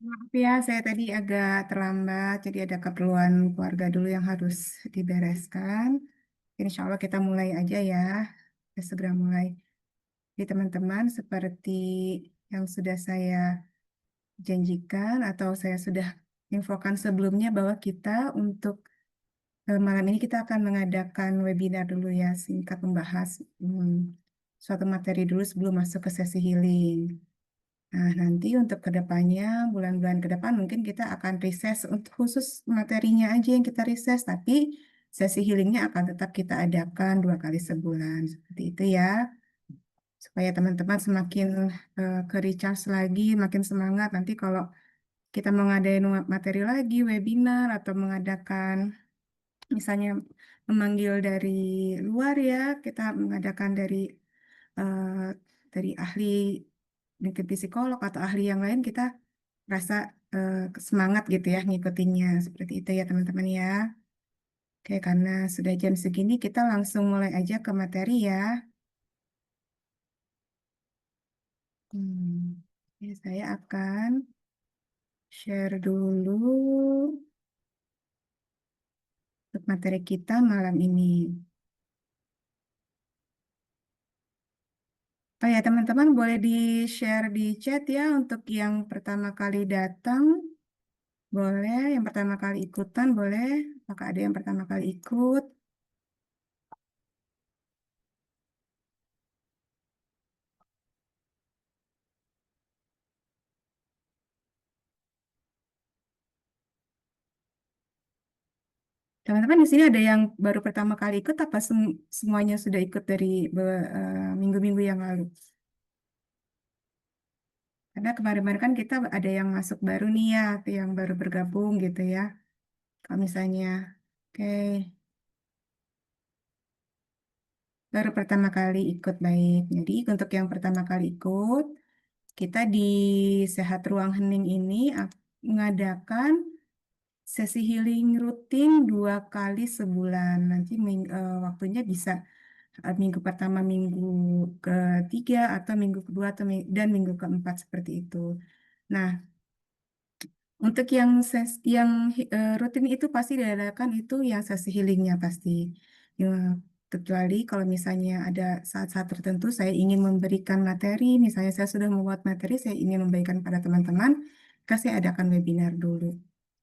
Maaf ya, saya tadi agak terlambat, jadi ada keperluan keluarga dulu yang harus dibereskan. Insya Allah kita mulai aja ya, kita segera mulai. Di teman-teman, seperti yang sudah saya janjikan atau saya sudah infokan sebelumnya bahwa kita untuk malam ini kita akan mengadakan webinar dulu ya, singkat membahas suatu materi dulu sebelum masuk ke sesi healing. Nah, nanti untuk kedepannya, bulan-bulan ke depan mungkin kita akan riset untuk khusus materinya aja yang kita riset, tapi sesi healingnya akan tetap kita adakan 2 kali sebulan. Seperti itu ya, supaya teman-teman semakin ke recharge lagi, makin semangat. Nanti kalau kita mengadain materi lagi, webinar, atau mengadakan misalnya memanggil dari luar ya, kita mengadakan eh, dari ahli mungkin psikolog atau ahli yang lain kita rasa eh, semangat gitu ya ngikutinnya seperti itu ya teman-teman ya. Oke, karena sudah jam segini kita langsung mulai aja ke materi ya. Oke, saya akan share dulu untuk materi kita malam ini. Oh ya teman-teman boleh di-share di chat ya untuk yang pertama kali datang. Boleh, yang pertama kali ikutan boleh. Apakah ada yang pertama kali ikut? Teman-teman di sini ada yang baru pertama kali ikut apa semuanya sudah ikut dari minggu-minggu yang lalu? Karena kemarin-kemarin kan kita ada yang masuk baru nih ya, atau yang baru bergabung gitu ya. Kalau misalnya, oke, baru pertama kali ikut baik. Jadi untuk yang pertama kali ikut, kita di Sehat Ruang Hening ini mengadakan sesi healing rutin 2 kali sebulan. Nanti waktunya bisa minggu pertama, minggu ketiga, atau minggu kedua, atau dan minggu keempat seperti itu. Nah, untuk yang rutin itu pasti diadakan itu yang sesi healingnya pasti. Ya, kecuali kalau misalnya ada saat-saat tertentu saya ingin memberikan materi, misalnya saya sudah membuat materi, saya ingin memberikan pada teman-teman, kasih adakan webinar dulu.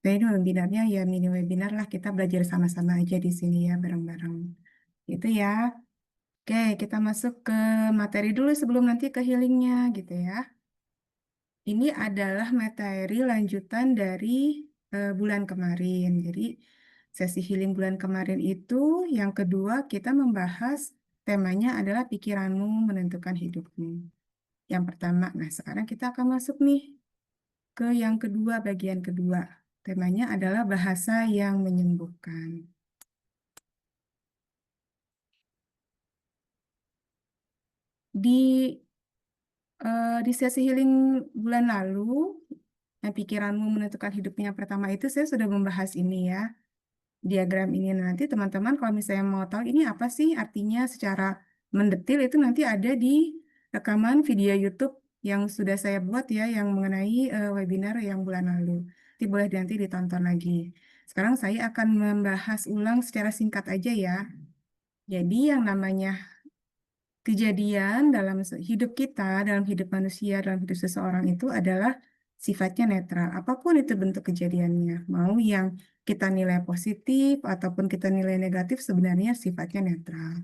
Dan ini webinarnya ya mini webinar lah, kita belajar sama-sama aja di sini ya bareng-bareng. Itu ya. Oke, kita masuk ke materi dulu sebelum nanti ke healingnya gitu ya. Ini adalah materi lanjutan dari bulan kemarin. Jadi sesi healing bulan kemarin itu yang kedua kita membahas temanya adalah pikiranmu menentukan hidupmu. Yang pertama, nah sekarang kita akan masuk nih ke yang kedua, bagian kedua. Temanya adalah bahasa yang menyembuhkan. Di di sesi healing bulan lalu, yang pikiranmu menentukan hidupnya pertama itu saya sudah membahas ini ya, diagram ini. Nanti teman-teman kalau misalnya mau tahu ini apa sih artinya secara mendetil itu nanti ada di rekaman video YouTube yang sudah saya buat ya, yang mengenai webinar yang bulan lalu. Nanti boleh nanti ditonton lagi. Sekarang saya akan membahas ulang secara singkat aja ya. Jadi yang namanya kejadian dalam hidup kita, dalam hidup manusia, dalam hidup seseorang itu adalah sifatnya netral. Apapun itu bentuk kejadiannya, mau yang kita nilai positif ataupun kita nilai negatif, sebenarnya sifatnya netral.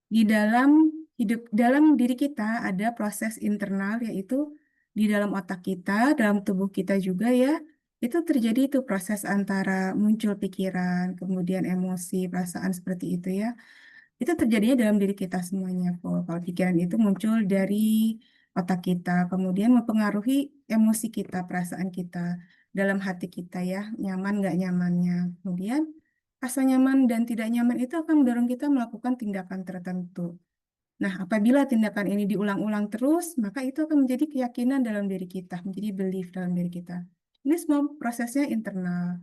Di dalam dalam diri kita ada proses internal, yaitu di dalam otak kita, dalam tubuh kita juga ya, itu terjadi itu proses antara muncul pikiran, kemudian emosi, perasaan seperti itu ya. Itu terjadinya dalam diri kita semuanya kok. Kalau pikiran itu muncul dari otak kita, kemudian mempengaruhi emosi kita, perasaan kita, dalam hati kita ya, nyaman nggak nyamannya. Kemudian rasa nyaman dan tidak nyaman itu akan mendorong kita melakukan tindakan tertentu. Nah, apabila tindakan ini diulang-ulang terus, maka itu akan menjadi keyakinan dalam diri kita, menjadi belief dalam diri kita. Ini semua prosesnya internal.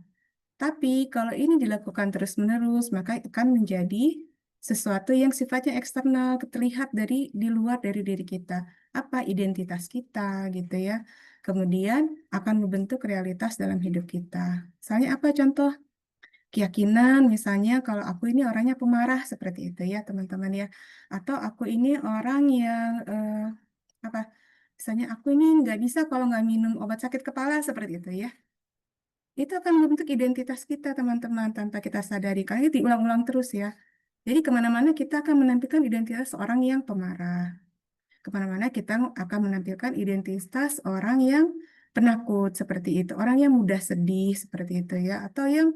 Tapi kalau ini dilakukan terus-menerus, maka akan menjadi sesuatu yang sifatnya eksternal, terlihat dari di luar dari diri kita. apa identitas kita gitu ya. Kemudian akan membentuk realitas dalam hidup kita. Misalnya apa contoh keyakinan, misalnya kalau aku ini orangnya pemarah seperti itu ya teman-teman ya. Atau aku ini orang yang apa? Misalnya aku ini nggak bisa kalau nggak minum obat sakit kepala seperti itu ya. Itu akan membentuk identitas kita teman-teman tanpa kita sadari. Karena itu diulang-ulang terus ya. Jadi kemana-mana kita akan menampilkan identitas orang yang pemarah. Kemana-mana kita akan menampilkan identitas orang yang penakut seperti itu. Orang yang mudah sedih seperti itu ya. Atau yang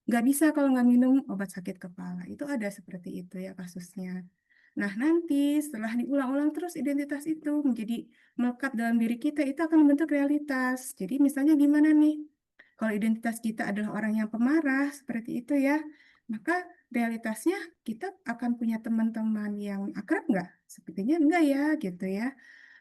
nggak bisa kalau nggak minum obat sakit kepala. Itu ada seperti itu ya kasusnya. Nah, nanti setelah diulang-ulang terus identitas itu menjadi melekat dalam diri kita, itu akan membentuk realitas. Jadi misalnya gimana nih? Kalau identitas kita adalah orang yang pemarah, seperti itu ya, maka realitasnya kita akan punya teman-teman yang akrab nggak? Sepertinya enggak ya, gitu ya.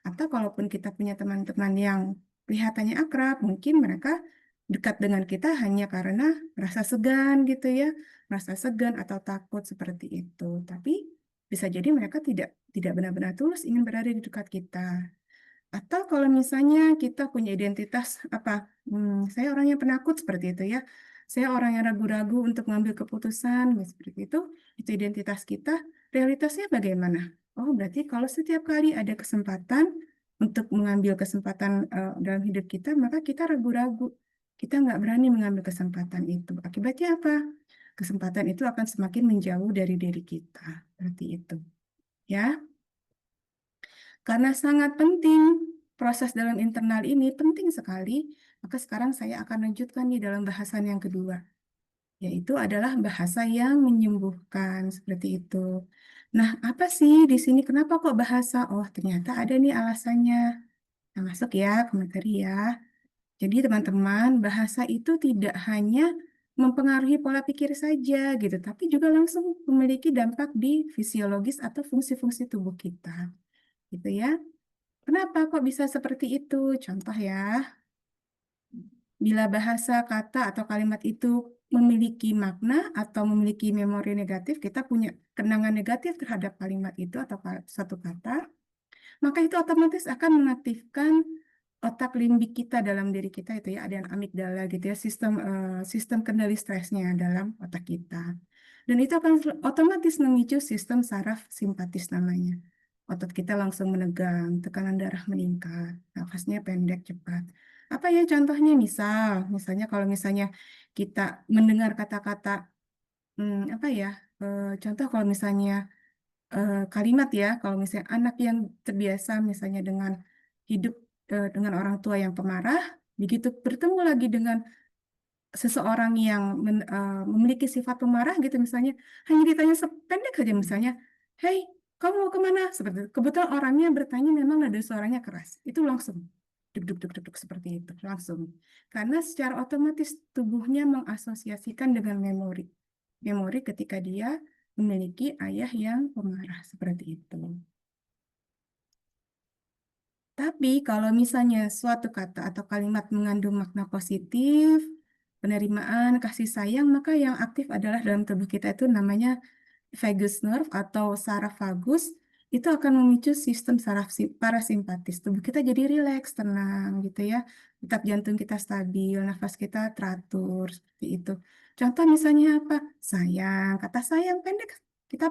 Atau kalaupun kita punya teman-teman yang kelihatannya akrab, mungkin mereka dekat dengan kita hanya karena rasa segan gitu ya, rasa segan atau takut seperti itu. Tapi bisa jadi mereka tidak benar-benar tulus ingin berada di dekat kita. Atau kalau misalnya kita punya identitas apa, saya orang yang penakut seperti itu ya. Saya orang yang ragu-ragu untuk mengambil keputusan, ya, seperti itu identitas kita. Realitasnya bagaimana? Oh, berarti kalau setiap kali ada kesempatan untuk mengambil kesempatan dalam hidup kita, maka kita ragu-ragu. Kita nggak berani mengambil kesempatan itu. Akibatnya apa? Kesempatan itu akan semakin menjauh dari diri kita. Seperti itu. Ya. Karena sangat penting proses dalam internal ini penting sekali, maka sekarang saya akan lanjutkan nih dalam bahasan yang kedua, yaitu adalah bahasa yang menyembuhkan seperti itu. Nah, apa sih di sini kenapa kok bahasa? Oh, ternyata ada nih alasannya. Nah, masuk ya ke materi ya. Jadi teman-teman, bahasa itu tidak hanya mempengaruhi pola pikir saja gitu, tapi juga langsung memiliki dampak di fisiologis atau fungsi-fungsi tubuh kita, gitu ya. Kenapa kok bisa seperti itu? Contoh ya, bila bahasa, kata, atau kalimat itu memiliki makna atau memiliki memori negatif, kita punya kenangan negatif terhadap kalimat itu atau satu kata, maka itu otomatis akan mengaktifkan otak limbik kita dalam diri kita itu ya, ada yang amigdala gitu ya, sistem kendali stresnya dalam otak kita. Dan itu akan otomatis memicu sistem saraf simpatis namanya. Otot kita langsung menegang, tekanan darah meningkat, nafasnya pendek cepat. Apa ya contohnya? Misalnya kalau misalnya kita mendengar kata-kata, apa ya? Contoh kalau misalnya kalimat ya, kalau misalnya anak yang terbiasa misalnya dengan hidup dengan orang tua yang pemarah, begitu bertemu lagi dengan seseorang yang memiliki sifat pemarah gitu misalnya, hanya ditanya sependek saja misalnya, "Hey, kamu mau kemana?" Seperti itu. Kebetulan orangnya bertanya memang nada suaranya keras, itu langsung duk duk duk duk duk seperti itu langsung, karena secara otomatis tubuhnya mengasosiasikan dengan memori, memori ketika dia memiliki ayah yang pemarah seperti itu. Tapi kalau misalnya suatu kata atau kalimat mengandung makna positif, penerimaan, kasih sayang, maka yang aktif adalah dalam tubuh kita itu namanya vagus nerve atau saraf vagus. Itu akan memicu sistem saraf parasimpatis. Tubuh kita jadi rileks, tenang gitu ya. Detak jantung kita stabil, nafas kita teratur, seperti itu. Contoh misalnya apa? Sayang, kata sayang pendek. Kita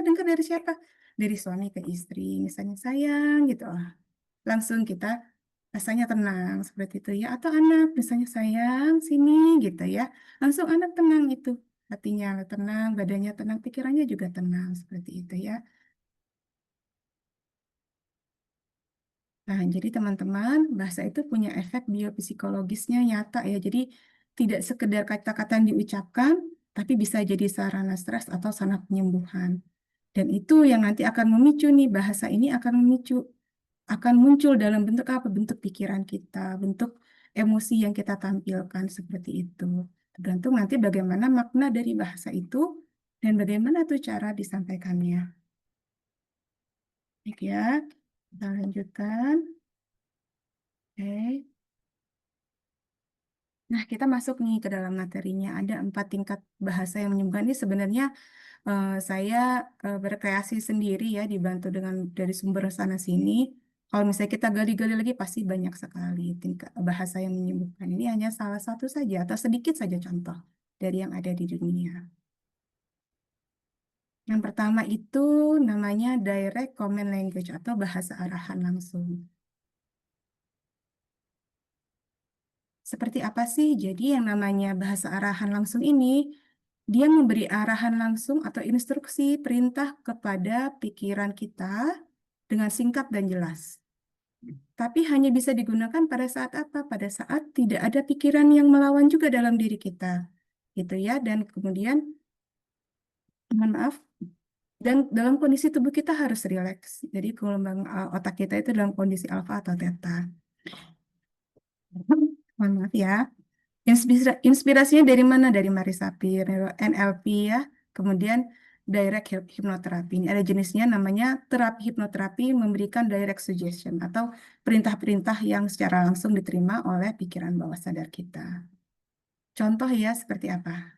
dengar dari siapa? Dari suami ke istri, misalnya sayang gitu. Langsung kita rasanya tenang seperti itu ya, atau anak misalnya sayang sini gitu ya, langsung anak tenang itu, hatinya tenang, badannya tenang, pikirannya juga tenang seperti itu ya. Nah, jadi teman-teman, bahasa itu punya efek biopsikologisnya nyata ya, jadi tidak sekedar kata-kata yang diucapkan, tapi bisa jadi sarana stres atau sarana penyembuhan. Dan itu yang nanti akan memicu nih, bahasa ini akan memicu, akan muncul dalam bentuk apa? Bentuk pikiran kita, bentuk emosi yang kita tampilkan seperti itu. Tergantung nanti bagaimana makna dari bahasa itu dan bagaimana tuh cara disampaikannya. Baik ya, kita lanjutkan. Oke. Nah, kita masuk nih ke dalam materinya. Ada 4 tingkat bahasa yang menyembuhkan ini sebenarnya saya berkreasi sendiri ya, dibantu dengan dari sumber sana sini. Kalau misalnya kita gali-gali lagi pasti banyak sekali tingkat bahasa yang menyembuhkan. Ini hanya salah satu saja atau sedikit saja contoh dari yang ada di dunia. Yang pertama itu namanya direct command language atau bahasa arahan langsung. Seperti apa sih? Jadi yang namanya bahasa arahan langsung ini, dia memberi arahan langsung atau instruksi perintah kepada pikiran kita dengan singkat dan jelas. Tapi hanya bisa digunakan pada saat apa? Pada saat tidak ada pikiran yang melawan juga dalam diri kita. Gitu ya. Dan kemudian, mohon maaf, dan dalam kondisi tubuh kita harus rileks. Jadi gelombang otak kita itu dalam kondisi alfa atau theta. Mohon maaf ya. Inspirasinya dari mana? Dari Mari Sapir, NLP ya. Kemudian direct hipnoterapi. Ini ada jenisnya namanya terapi hipnoterapi memberikan direct suggestion atau perintah-perintah yang secara langsung diterima oleh pikiran bawah sadar kita. Contoh ya seperti apa?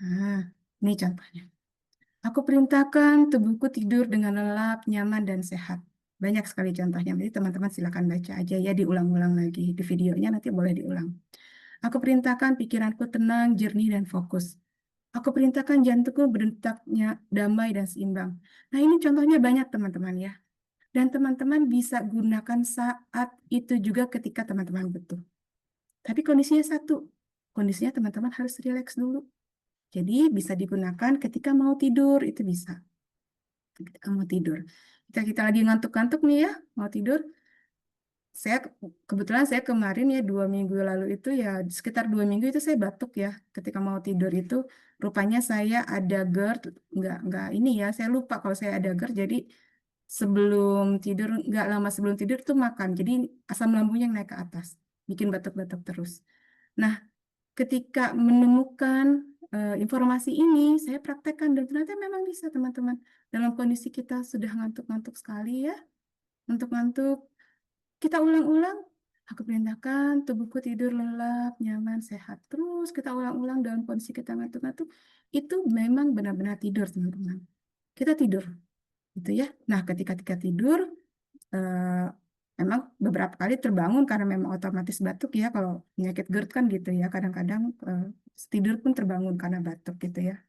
Nah, ini contohnya. Aku perintahkan tubuhku tidur dengan lelap, nyaman, dan sehat. Banyak sekali contohnya. Jadi teman-teman silakan baca aja ya, diulang-ulang lagi. Di videonya nanti boleh diulang. Aku perintahkan pikiranku tenang, jernih, dan fokus. Aku perintahkan jantungku berdetaknya damai dan seimbang. Nah, ini contohnya banyak teman-teman ya. Dan teman-teman bisa gunakan saat itu juga ketika teman-teman butuh. Tapi kondisinya satu. Kondisinya teman-teman harus rileks dulu. Jadi bisa digunakan ketika mau tidur, itu bisa. Ketika mau tidur. Kita lagi ngantuk-ngantuk nih ya, mau tidur, saya kebetulan saya kemarin ya 2 minggu lalu itu ya sekitar 2 minggu itu saya batuk ya ketika mau tidur itu rupanya saya ada GERD nggak ini ya saya lupa kalau saya ada GERD jadi sebelum tidur nggak lama sebelum tidur tuh makan jadi asam lambungnya naik ke atas bikin batuk-batuk terus. Nah ketika menemukan informasi ini saya praktekkan dan ternyata memang bisa teman-teman dalam kondisi kita sudah ngantuk-ngantuk sekali ya ngantuk-ngantuk kita ulang-ulang, aku perintahkan tubuhku tidur lelap, nyaman, sehat. Terus kita ulang-ulang dalam kondisi kita ngantuk-ngantuk. Itu memang benar-benar tidur, teman-teman. Kita tidur, gitu ya. Nah, ketika kita tidur, eh, memang beberapa kali terbangun karena memang otomatis batuk ya. Kalau penyakit GERD kan gitu ya. Kadang-kadang tidur pun terbangun karena batuk gitu ya.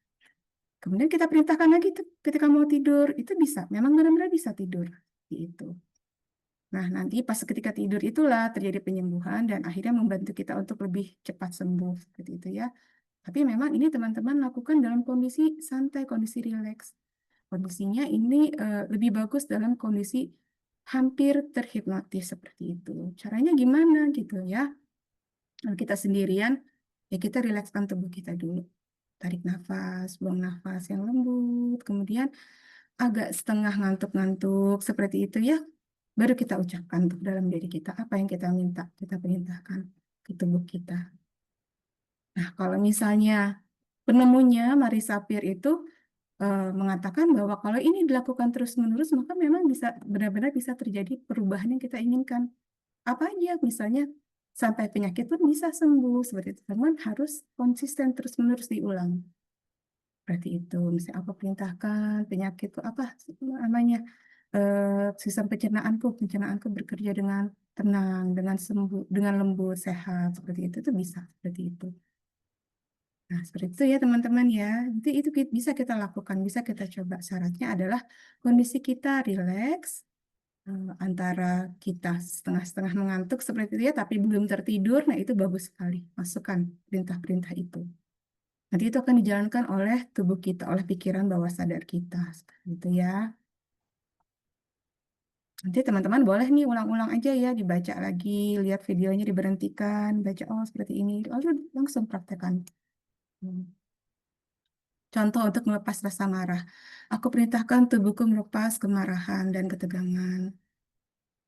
Kemudian kita perintahkan lagi tuh, ketika mau tidur, itu bisa. Memang benar-benar bisa tidur. Gitu. Nah, nanti pas ketika tidur itulah terjadi penyembuhan dan akhirnya membantu kita untuk lebih cepat sembuh seperti itu ya. Tapi memang ini teman-teman lakukan dalam kondisi santai, kondisi rileks. Kondisinya ini lebih bagus dalam kondisi hampir terhipnotis seperti itu. Caranya gimana gitu ya? Kalau kita sendirian, ya kita rilekskan tubuh kita dulu. Tarik nafas, buang nafas yang lembut, kemudian agak setengah ngantuk-ngantuk seperti itu ya. Baru kita ucapkan untuk dalam diri kita apa yang kita minta, kita perintahkan ke tubuh kita. Nah, kalau misalnya penemunya Mari Sapir itu mengatakan bahwa kalau ini dilakukan terus-menerus, maka memang bisa benar-benar bisa terjadi perubahan yang kita inginkan. Apa aja, misalnya sampai penyakit pun bisa sembuh seperti itu. Teman harus konsisten terus-menerus diulang. Berarti itu, misalnya aku perintahkan penyakitku apa namanya sistem pencernaanku bekerja dengan tenang, dengan sembuh, dengan lembut, sehat seperti itu tuh bisa seperti itu. Nah, seperti itu ya teman-teman ya. Jadi itu bisa kita lakukan, bisa kita coba. Syaratnya adalah kondisi kita rileks, antara kita setengah-setengah mengantuk seperti itu ya, tapi belum tertidur. Nah, itu bagus sekali. Masukkan perintah-perintah itu. Nanti itu akan dijalankan oleh tubuh kita, oleh pikiran bawah sadar kita. Seperti itu ya. Nanti teman-teman boleh nih ulang-ulang aja ya, dibaca lagi, lihat videonya diberhentikan, baca oh seperti ini, lalu langsung praktekkan. Hmm. Contoh untuk melepas rasa marah. Aku perintahkan tubuhku melepas kemarahan dan ketegangan.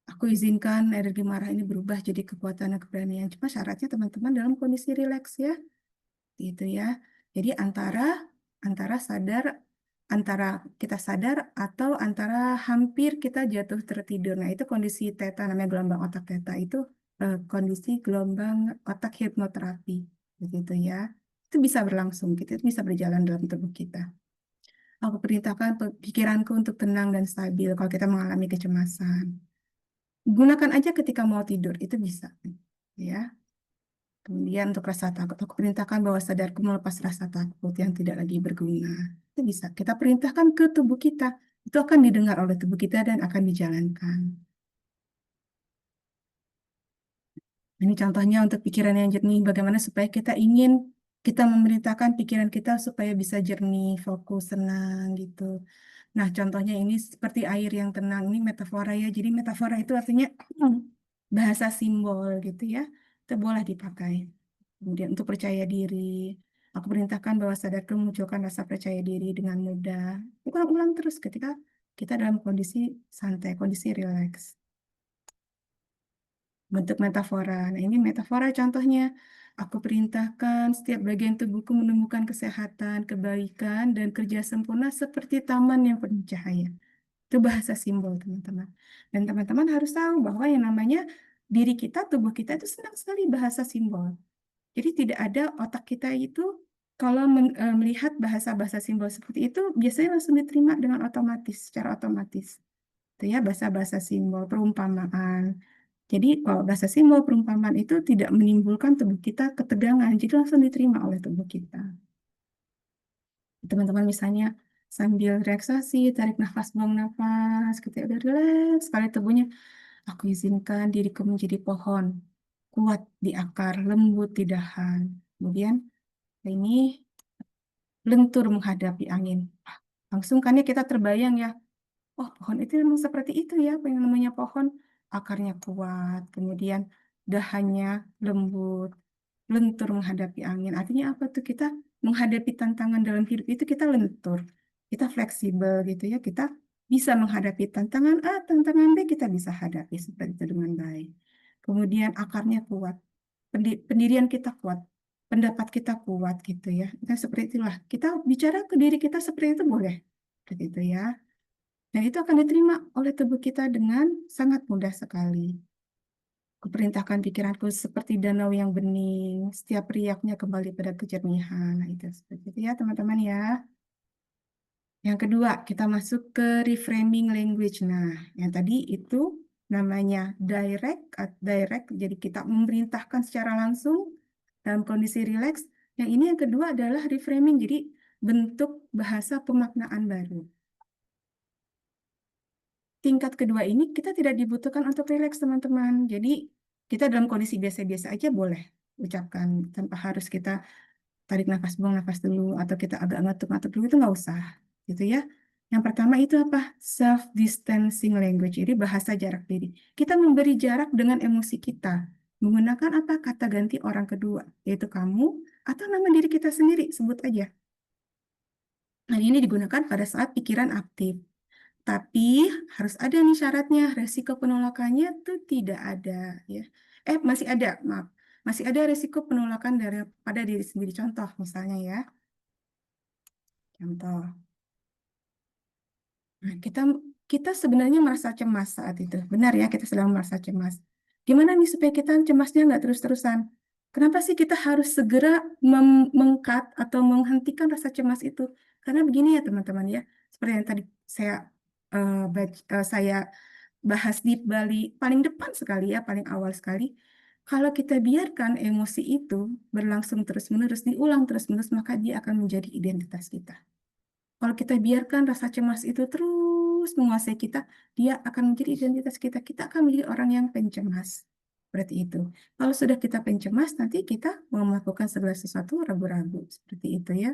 Aku izinkan energi marah ini berubah jadi kekuatan dan keberanian. Cuma syaratnya teman-teman dalam kondisi rileks ya. Gitu ya. Jadi antara antara sadar antara kita sadar atau antara hampir kita jatuh tertidur. Nah, itu kondisi theta namanya gelombang otak theta itu kondisi gelombang otak hipnoterapi begitu ya. Itu bisa berlangsung gitu, itu bisa berjalan dalam tubuh kita. Aku perintahkan pikiranku untuk tenang dan stabil kalau kita mengalami kecemasan. Gunakan aja ketika mau tidur, itu bisa. Ya. Kemudian untuk rasa takut, aku perintahkan bahwa sadarku melepas rasa takut yang tidak lagi berguna. Itu bisa. Kita perintahkan ke tubuh kita. Itu akan didengar oleh tubuh kita dan akan dijalankan. Ini contohnya untuk pikiran yang jernih, bagaimana supaya kita memerintahkan pikiran kita supaya bisa jernih, fokus, tenang gitu. Nah, contohnya ini seperti air yang tenang, ini metafora ya. Jadi metafora itu artinya bahasa simbol gitu ya. Itu boleh dipakai. Kemudian untuk percaya diri, aku perintahkan bahwa sadarku memunculkan rasa percaya diri dengan mudah. Ulang-ulang terus ketika kita dalam kondisi santai, kondisi rileks. Bentuk metafora. Nah, ini metafora contohnya. Aku perintahkan setiap bagian tubuhku menemukan kesehatan, kebaikan, dan kerja sempurna seperti taman yang penuh cahaya. Itu bahasa simbol, teman-teman. Dan teman-teman harus tahu bahwa yang namanya diri kita, tubuh kita itu senang sekali bahasa simbol. Jadi tidak ada otak kita itu kalau melihat bahasa-bahasa simbol seperti itu, biasanya langsung diterima dengan otomatis, secara otomatis. Itu ya bahasa-bahasa simbol, perumpamaan. Jadi kalau bahasa simbol perumpamaan itu tidak menimbulkan tubuh kita ketegangan, jadi langsung diterima oleh tubuh kita. Teman-teman misalnya sambil relaksasi, tarik nafas, buang nafas, ketika udah rileks, sekali tubuhnya, aku izinkan diriku menjadi pohon, kuat di akar, lembut di dahan. Kemudian ini lentur menghadapi angin. Langsung kan ya kita terbayang ya, oh, pohon itu memang seperti itu ya, apa yang namanya pohon, akarnya kuat, kemudian dahannya lembut, lentur menghadapi angin. Artinya apa tuh? Kita menghadapi tantangan dalam hidup itu kita lentur, kita fleksibel gitu ya, kita bisa menghadapi tantangan A, tantangan B kita bisa hadapi seperti itu dengan baik. Kemudian akarnya kuat, pendirian kita kuat, pendapat kita kuat gitu ya. Nah, seperti itulah. Kita bicara ke diri kita seperti itu boleh. Seperti itu ya. Dan itu akan diterima oleh tubuh kita dengan sangat mudah sekali. Kuperintahkan pikiranku seperti danau yang bening, setiap riaknya kembali pada kejernihan. Nah, itu seperti itu ya, teman-teman ya. Yang kedua, kita masuk ke reframing language. Nah, yang tadi itu namanya direct, jadi kita memerintahkan secara langsung dalam kondisi rileks. Yang ini yang kedua adalah reframing, jadi bentuk bahasa pemaknaan baru. Tingkat kedua ini kita tidak dibutuhkan untuk rileks, teman-teman. Jadi kita dalam kondisi biasa-biasa aja boleh ucapkan tanpa harus kita tarik nafas, buang nafas dulu, atau kita agak ngatuk-ngatuk dulu, itu nggak usah. Gitu ya. Yang pertama itu apa? Self-distancing language, jadi bahasa jarak diri. Kita memberi jarak dengan emosi kita. Menggunakan apa? Kata ganti orang kedua, yaitu kamu, atau nama diri kita sendiri, sebut aja. Nah, ini digunakan pada saat pikiran aktif. Tapi harus ada nih syaratnya, resiko penolakannya itu tidak ada ya. Masih ada, maaf. Masih ada resiko penolakan pada diri sendiri. Contoh misalnya ya. Contoh. Nah, kita sebenarnya merasa cemas saat itu. Benar ya, kita sedang merasa cemas. Gimana nih supaya kita cemasnya nggak terus-terusan? Kenapa sih kita harus segera mengkat atau menghentikan rasa cemas itu? Karena begini ya teman-teman ya, seperti yang tadi saya bahas di Bali paling depan sekali ya, paling awal sekali. Kalau kita biarkan emosi itu berlangsung terus-menerus, diulang terus-menerus, maka dia akan menjadi identitas kita. Kalau kita biarkan rasa cemas itu terus menguasai kita, dia akan menjadi identitas kita. Kita akan menjadi orang yang pencemas. Seperti itu. Kalau sudah kita pencemas, nanti kita mau melakukan segala sesuatu ragu-ragu. Seperti itu ya.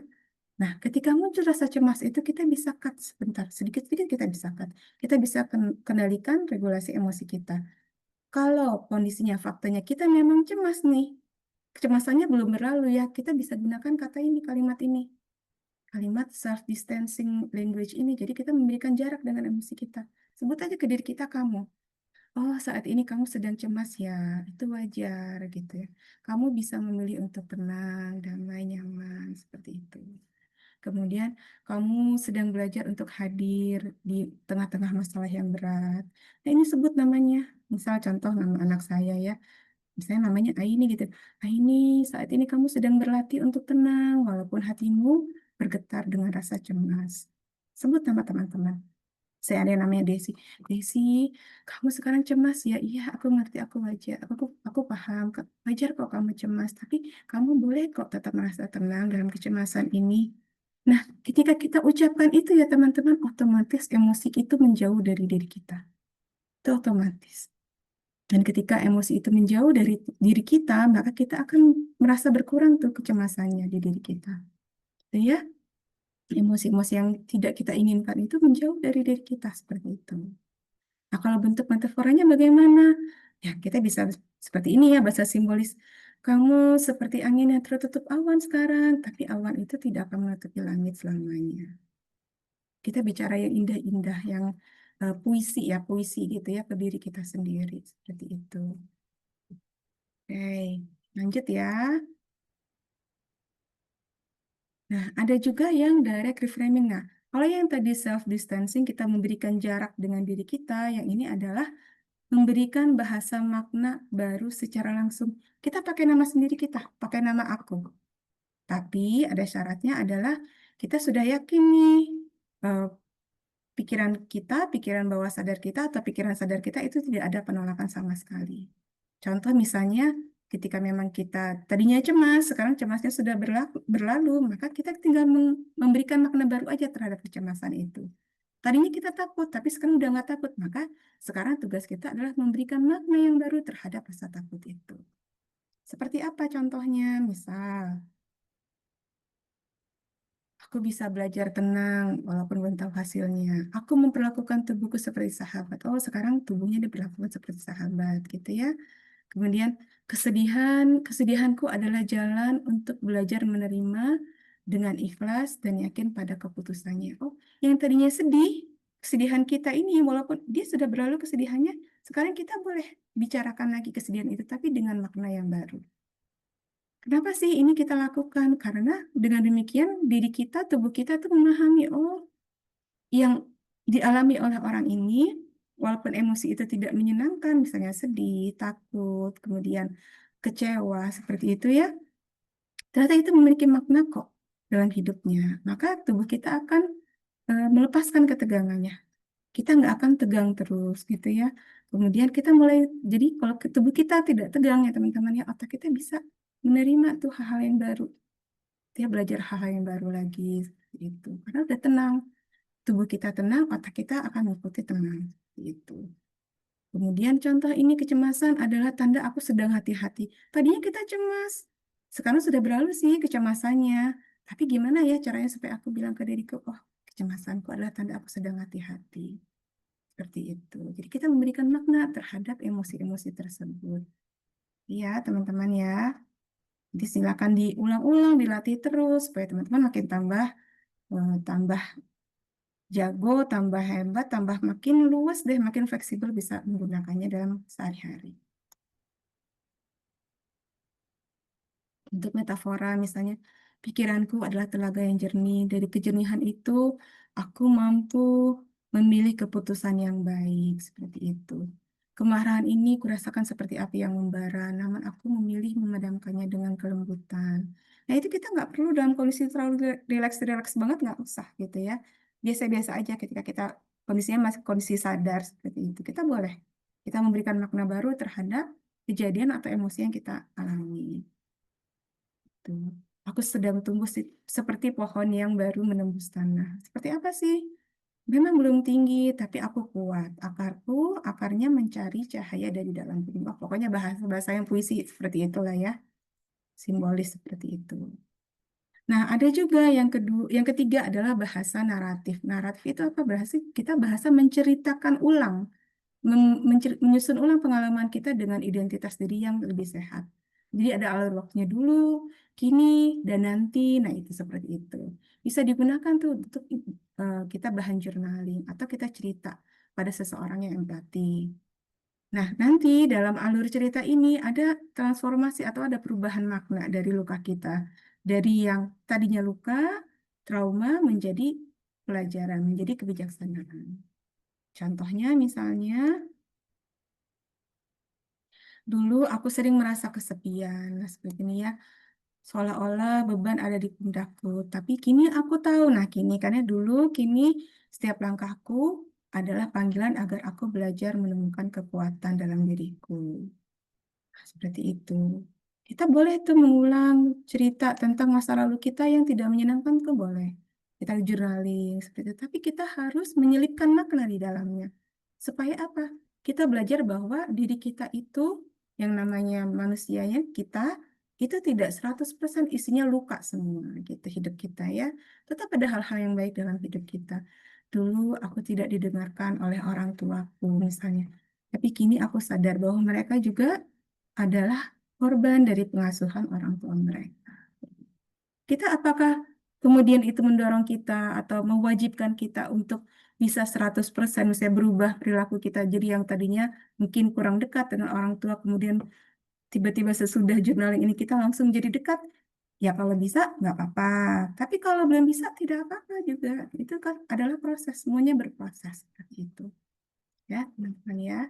Nah, ketika muncul rasa cemas itu, kita bisa cut sebentar. Sedikit-sedikit kita bisa cut. Kita bisa kendalikan regulasi emosi kita. Kalau kondisinya, faktanya kita memang cemas nih. Kecemasannya belum berlalu ya. Kita bisa gunakan kata ini, kalimat ini, kalimat self-distancing language ini. Jadi kita memberikan jarak dengan emosi kita. Sebut aja ke diri kita kamu. Oh, saat ini kamu sedang cemas ya. Itu wajar gitu ya. Kamu bisa memilih untuk tenang, damai, nyaman. Seperti itu. Kemudian kamu sedang belajar untuk hadir di tengah-tengah masalah yang berat. Nah, ini sebut namanya. Misal contoh nama anak saya ya. Misalnya namanya Aini gitu. Aini, saat ini kamu sedang berlatih untuk tenang, walaupun hatimu bergetar dengan rasa cemas. Sebut nama teman-teman. Saya ada yang namanya Desi. Desi, kamu sekarang cemas ya? Iya, aku ngerti, aku wajar. Aku paham. Wajar kok kamu cemas, tapi kamu boleh kok tetap merasa tenang dalam kecemasan ini. Nah, ketika kita ucapkan itu ya teman-teman, otomatis emosi itu menjauh dari diri kita. Itu otomatis. Dan ketika emosi itu menjauh dari diri kita, maka kita akan merasa berkurang tuh kecemasannya di diri kita. Gitu ya, emosi-emosi yang tidak kita inginkan itu menjauh dari diri kita seperti itu. Nah, kalau bentuk metaforanya bagaimana? Ya, kita bisa seperti ini ya, bahasa simbolis. Kamu seperti angin yang tertutup awan sekarang, tapi awan itu tidak akan menutupi langit selamanya. Kita bicara yang indah-indah, yang puisi ya, puisi gitu ya, ke diri kita sendiri. Seperti itu. Oke, lanjut ya. Nah, ada juga yang direct reframing. Nah, kalau yang tadi self distancing, kita memberikan jarak dengan diri kita, yang ini adalah memberikan bahasa makna baru secara langsung. Kita pakai nama sendiri kita, pakai nama aku. Tapi ada syaratnya adalah kita sudah yakin nih eh, pikiran bawah sadar kita atau pikiran sadar kita itu tidak ada penolakan sama sekali. Contoh misalnya ketika memang kita tadinya cemas, sekarang cemasnya sudah berlalu, maka kita tinggal memberikan makna baru aja terhadap kecemasan itu. Tadinya kita takut, tapi sekarang udah nggak takut. Maka sekarang tugas kita adalah memberikan makna yang baru terhadap rasa takut itu. Seperti apa contohnya? Misal, aku bisa belajar tenang walaupun belum tahu hasilnya. Aku memperlakukan tubuhku seperti sahabat. Oh, sekarang tubuhnya diperlakukan seperti sahabat, gitu ya. Kemudian kesedihanku adalah jalan untuk belajar menerima dengan ikhlas dan yakin pada keputusannya. Oh, yang tadinya sedih, kesedihan kita ini walaupun dia sudah berlalu kesedihannya, sekarang kita boleh bicarakan lagi kesedihan itu tapi dengan makna yang baru. Kenapa sih ini kita lakukan? Karena dengan demikian diri kita, tubuh kita tuh memahami, oh, yang dialami oleh orang ini, walaupun emosi itu tidak menyenangkan, misalnya sedih, takut, kemudian kecewa, seperti itu ya, ternyata itu memiliki makna kok dalam hidupnya. Maka tubuh kita akan melepaskan ketegangannya. Kita nggak akan tegang terus gitu ya. Kemudian kita mulai, jadi kalau tubuh kita tidak tegang ya teman-teman ya, otak kita bisa menerima tuh hal-hal yang baru. Dia belajar hal-hal yang baru lagi, seperti itu. Karena udah tenang, tubuh kita tenang, otak kita akan mengikuti tenang. Gitu. Kemudian contoh ini kecemasan adalah tanda aku sedang hati-hati. Tadinya kita cemas, sekarang sudah berlalu sih kecemasannya. Tapi gimana ya caranya supaya aku bilang ke diriku, oh kecemasanku adalah tanda aku sedang hati-hati. Seperti itu. Jadi kita memberikan makna terhadap emosi-emosi tersebut. Iya teman-teman ya. Jadi silakan diulang-ulang, dilatih terus supaya teman-teman makin tambah jago, tambah hebat, tambah makin luas deh, makin fleksibel bisa menggunakannya dalam sehari-hari. Untuk metafora, misalnya, pikiranku adalah telaga yang jernih. Dari kejernihan itu, aku mampu memilih keputusan yang baik, seperti itu. Kemarahan ini kurasakan seperti api yang membara, namun aku memilih memadamkannya dengan kelembutan. Nah, itu kita nggak perlu dalam kondisi terlalu rileks-rileks banget, nggak usah gitu ya. Biasa-biasa aja ketika kita kondisinya masih kondisi sadar seperti itu. Kita boleh, kita memberikan makna baru terhadap kejadian atau emosi yang kita alami. Tuh. Aku sedang tumbuh seperti pohon yang baru menembus tanah. Seperti apa sih? Memang belum tinggi, tapi aku kuat. Akarnya mencari cahaya dari dalam bumi. Oh, pokoknya bahasa-bahasa yang puisi seperti itulah ya. Simbolis seperti itu. Nah, ada juga yang kedua, yang ketiga adalah bahasa naratif. Naratif itu apa? Bahasa kita bahasa menceritakan ulang, menyusun ulang pengalaman kita dengan identitas diri yang lebih sehat. Jadi ada alur waktunya dulu, kini, dan nanti. Nah, itu seperti itu. Bisa digunakan tuh untuk kita bahan journaling atau kita cerita pada seseorang yang empati. Nah, nanti dalam alur cerita ini ada transformasi atau ada perubahan makna dari luka kita. Dari yang tadinya luka, trauma menjadi pelajaran, menjadi kebijaksanaan. Contohnya misalnya, dulu aku sering merasa kesepian, nah seperti ini ya, seolah-olah beban ada di pundakku. Tapi kini aku tahu, nah kini karena dulu, kini setiap langkahku adalah panggilan agar aku belajar menemukan kekuatan dalam diriku. Nah, seperti itu. Kita boleh tuh mengulang cerita tentang masa lalu kita yang tidak menyenangkan tuh boleh. Kita journaling seperti itu. Tapi kita harus menyelipkan makna di dalamnya. Supaya apa? Kita belajar bahwa diri kita itu yang namanya manusianya kita itu tidak 100% isinya luka semua gitu hidup kita ya. Tetap ada hal-hal yang baik dalam hidup kita. Dulu aku tidak didengarkan oleh orang tuaku misalnya. Tapi kini aku sadar bahwa mereka juga adalah korban dari pengasuhan orang tua mereka. Kita apakah kemudian itu mendorong kita atau mewajibkan kita untuk bisa 100% misalnya berubah perilaku kita jadi yang tadinya mungkin kurang dekat dengan orang tua kemudian tiba-tiba sesudah journaling ini kita langsung jadi dekat. Ya kalau bisa nggak apa-apa. Tapi kalau belum bisa tidak apa-apa juga. Itu kan adalah proses, semuanya berproses seperti itu. Ya, teman-teman ya.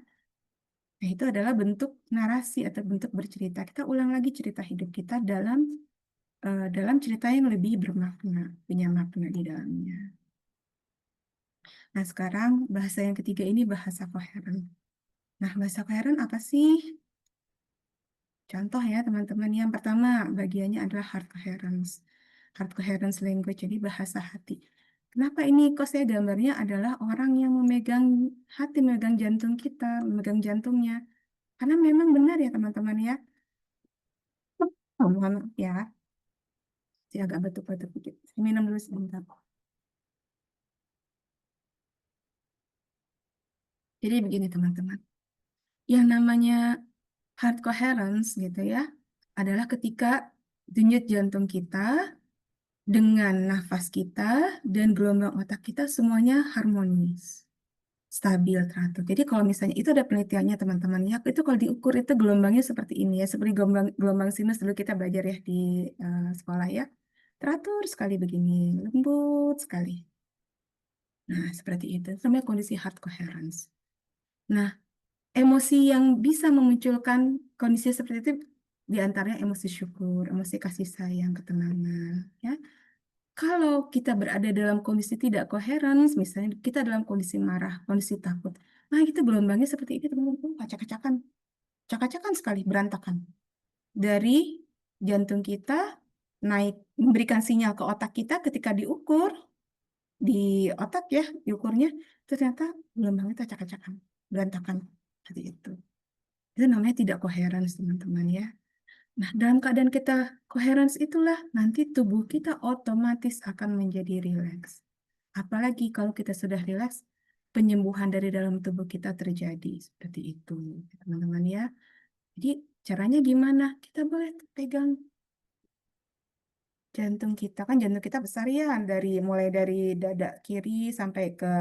Nah, itu adalah bentuk narasi atau bentuk bercerita. Kita ulang lagi cerita hidup kita dalam cerita yang lebih bermakna, punya makna di dalamnya. Nah, sekarang bahasa yang ketiga ini bahasa koheren. Nah, bahasa koheren apa sih? Contoh ya, teman-teman. Yang pertama, bagiannya adalah heart coherence. Heart coherence language, jadi bahasa hati. Kenapa ini? Kok saya gambarnya adalah orang yang memegang hati, memegang jantung kita, memegang jantungnya. Karena memang benar ya, teman-teman ya. Oh, mohon maaf ya. Saya agak batuk-batuk dikit. Saya minum dulu sebentar. Jadi begini teman-teman. Yang namanya heart coherence gitu ya, adalah ketika denyut jantung kita dengan nafas kita dan gelombang otak kita semuanya harmonis, stabil, teratur. Jadi kalau misalnya itu ada penelitiannya teman-teman ya, itu kalau diukur itu gelombangnya seperti ini ya, seperti gelombang gelombang sinus dulu kita belajar ya di sekolah ya. Teratur sekali begini, lembut sekali. Nah, seperti itu. Itu namanya kondisi heart coherence. Nah, emosi yang bisa memunculkan kondisi seperti itu diantaranya emosi syukur, emosi kasih sayang, ketenangan. Ya, kalau kita berada dalam kondisi tidak koheren, misalnya kita dalam kondisi marah, kondisi takut, nah itu gelombangnya seperti ini teman-teman, acak-acakan, acak-acakan sekali, berantakan. Dari jantung kita naik memberikan sinyal ke otak kita ketika diukur di otak ya diukurnya itu ternyata gelombangnya itu acak-acakan, berantakan seperti itu. Itu namanya tidak koheren, teman-teman ya. Nah, dalam keadaan kita coherence itulah nanti tubuh kita otomatis akan menjadi rileks. Apalagi kalau kita sudah rileks, penyembuhan dari dalam tubuh kita terjadi. Seperti itu, teman-teman ya. Jadi caranya gimana? Kita boleh pegang jantung kita. Kan jantung kita besar ya, mulai dari dada kiri sampai ke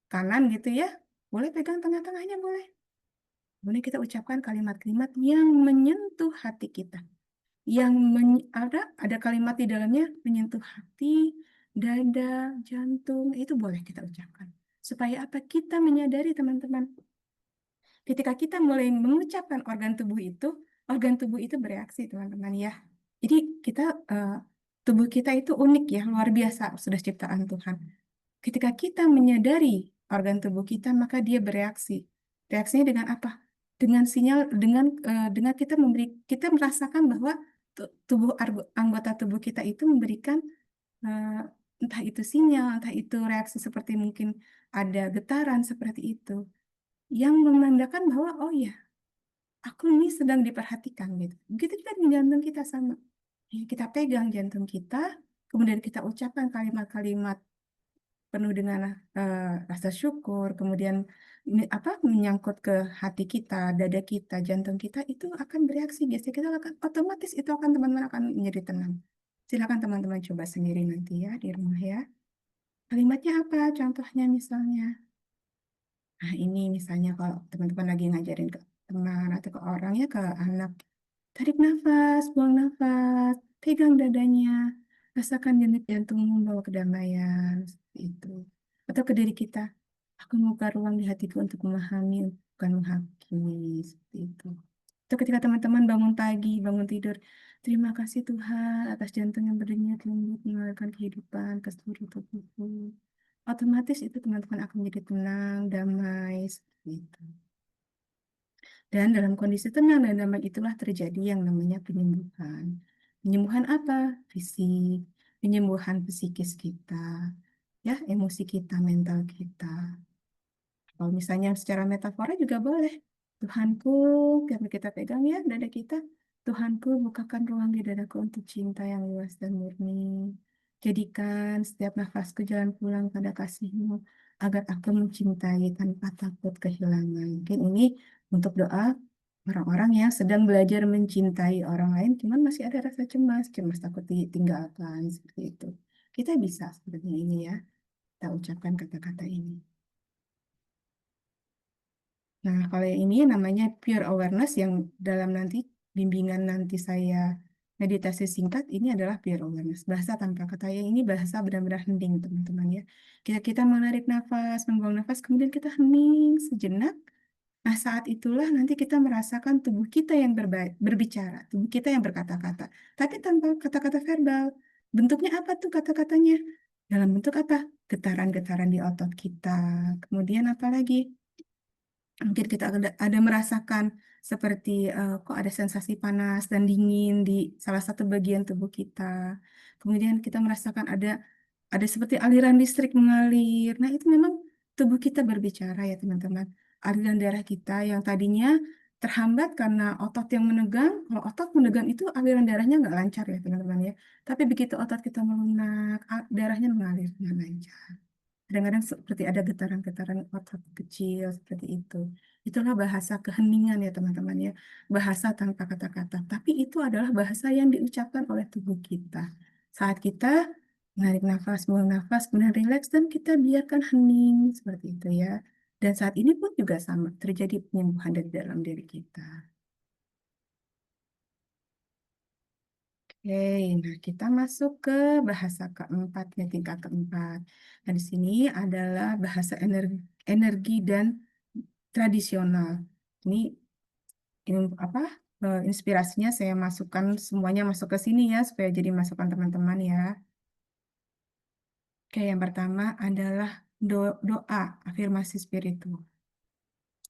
kanan gitu ya. Boleh pegang tengah-tengahnya, boleh. Kemudian kita ucapkan kalimat-kalimat yang menyentuh hati kita. Ada kalimat di dalamnya menyentuh hati, dada, jantung, itu boleh kita ucapkan. Supaya apa? Kita menyadari teman-teman, ketika kita mulai mengucapkan organ tubuh itu bereaksi teman-teman ya. Jadi kita eh, tubuh kita itu unik ya, luar biasa sudah ciptaan Tuhan. Ketika kita menyadari organ tubuh kita, maka dia bereaksi. Reaksinya dengan apa? Dengan sinyal, dengan kita merasakan bahwa anggota tubuh kita itu memberikan eh, entah itu sinyal, entah itu reaksi seperti mungkin ada getaran seperti itu, yang menandakan bahwa oh ya, aku ini sedang diperhatikan gitu. Begitu juga dengan jantung kita sama. Ya, kita pegang jantung kita, kemudian kita ucapkan kalimat-kalimat penuh dengan rasa syukur, kemudian menyangkut ke hati kita, dada kita, jantung kita itu akan bereaksi. Biasanya kita akan otomatis itu akan teman-teman akan menjadi tenang. Silakan teman-teman coba sendiri nanti ya di rumah ya. Kalimatnya apa? Contohnya misalnya. Nah ini misalnya kalau teman-teman lagi ngajarin ke teman atau ke orang ya ke anak. Tarik nafas, buang nafas, pegang dadanya, rasakan denyut jantungmu membawa kedamaian, seperti itu. Atau ke diri kita, aku membuka ruang di hatiku untuk memahami, bukan menghakimi, seperti itu. Atau ketika teman-teman bangun pagi, bangun tidur, terima kasih Tuhan atas jantung yang berdenyut lembut mengalirkan kehidupan ke seluruh tubuhku. otomatis itu teman-teman akan menjadi tenang, damai, seperti itu. Dan dalam kondisi tenang dan damai itulah terjadi yang namanya penyembuhan. Penyembuhan apa? Fisik, penyembuhan psikis kita, ya, emosi kita, mental kita. Kalau misalnya secara metafora juga boleh. Tuhanku, karena kita pegang ya dada kita. Tuhanku, bukakan ruang di dadaku untuk cinta yang luas dan murni. Jadikan setiap nafasku jalan pulang pada kasihmu, agar aku mencintai tanpa takut kehilangan. Mungkin ini untuk doa orang-orang yang sedang belajar mencintai orang lain, cuman masih ada rasa cemas, cemas takut ditinggalkan, seperti itu. Kita bisa seperti ini ya, kita ucapkan kata-kata ini. Nah, kalau yang ini namanya pure awareness yang dalam nanti bimbingan nanti saya meditasi singkat ini adalah pure awareness. Bahasa tanpa kata yang ini bahasa benar-benar hening, teman-teman ya. Kita menarik nafas, membuang nafas, kemudian kita hening sejenak. Nah, saat itulah nanti kita merasakan tubuh kita yang berbicara, tubuh kita yang berkata-kata. Tapi tanpa kata-kata verbal. Bentuknya apa tuh kata-katanya? Dalam bentuk apa? Getaran-getaran di otot kita. Kemudian apa lagi? Mungkin kita ada merasakan seperti kok ada sensasi panas dan dingin di salah satu bagian tubuh kita. Kemudian kita merasakan ada seperti aliran listrik mengalir. Nah, itu memang tubuh kita berbicara ya, teman-teman. Aliran darah kita yang tadinya terhambat karena otot yang menegang. Kalau otot menegang itu aliran darahnya nggak lancar ya, teman-teman ya. Tapi begitu otot kita melunak, darahnya mengalir dengan lancar. Kadang-kadang seperti ada getaran-getaran otot kecil seperti itu. Itulah bahasa keheningan ya teman-teman ya. Bahasa tanpa kata-kata. Tapi itu adalah bahasa yang diucapkan oleh tubuh kita. Saat kita menarik nafas, buang nafas, kemudian rileks dan kita biarkan hening seperti itu ya. Dan saat ini pun juga sama, terjadi penyembuhan dari dalam diri kita. Oke, nah kita masuk ke bahasa keempat, ya, tingkat keempat. Nah, di sini adalah bahasa energi dan tradisional. Ini, ini apa? Inspirasinya saya masukkan semuanya masuk ke sini ya, supaya jadi masukan teman-teman ya. Oke, yang pertama adalah doa, afirmasi spiritual.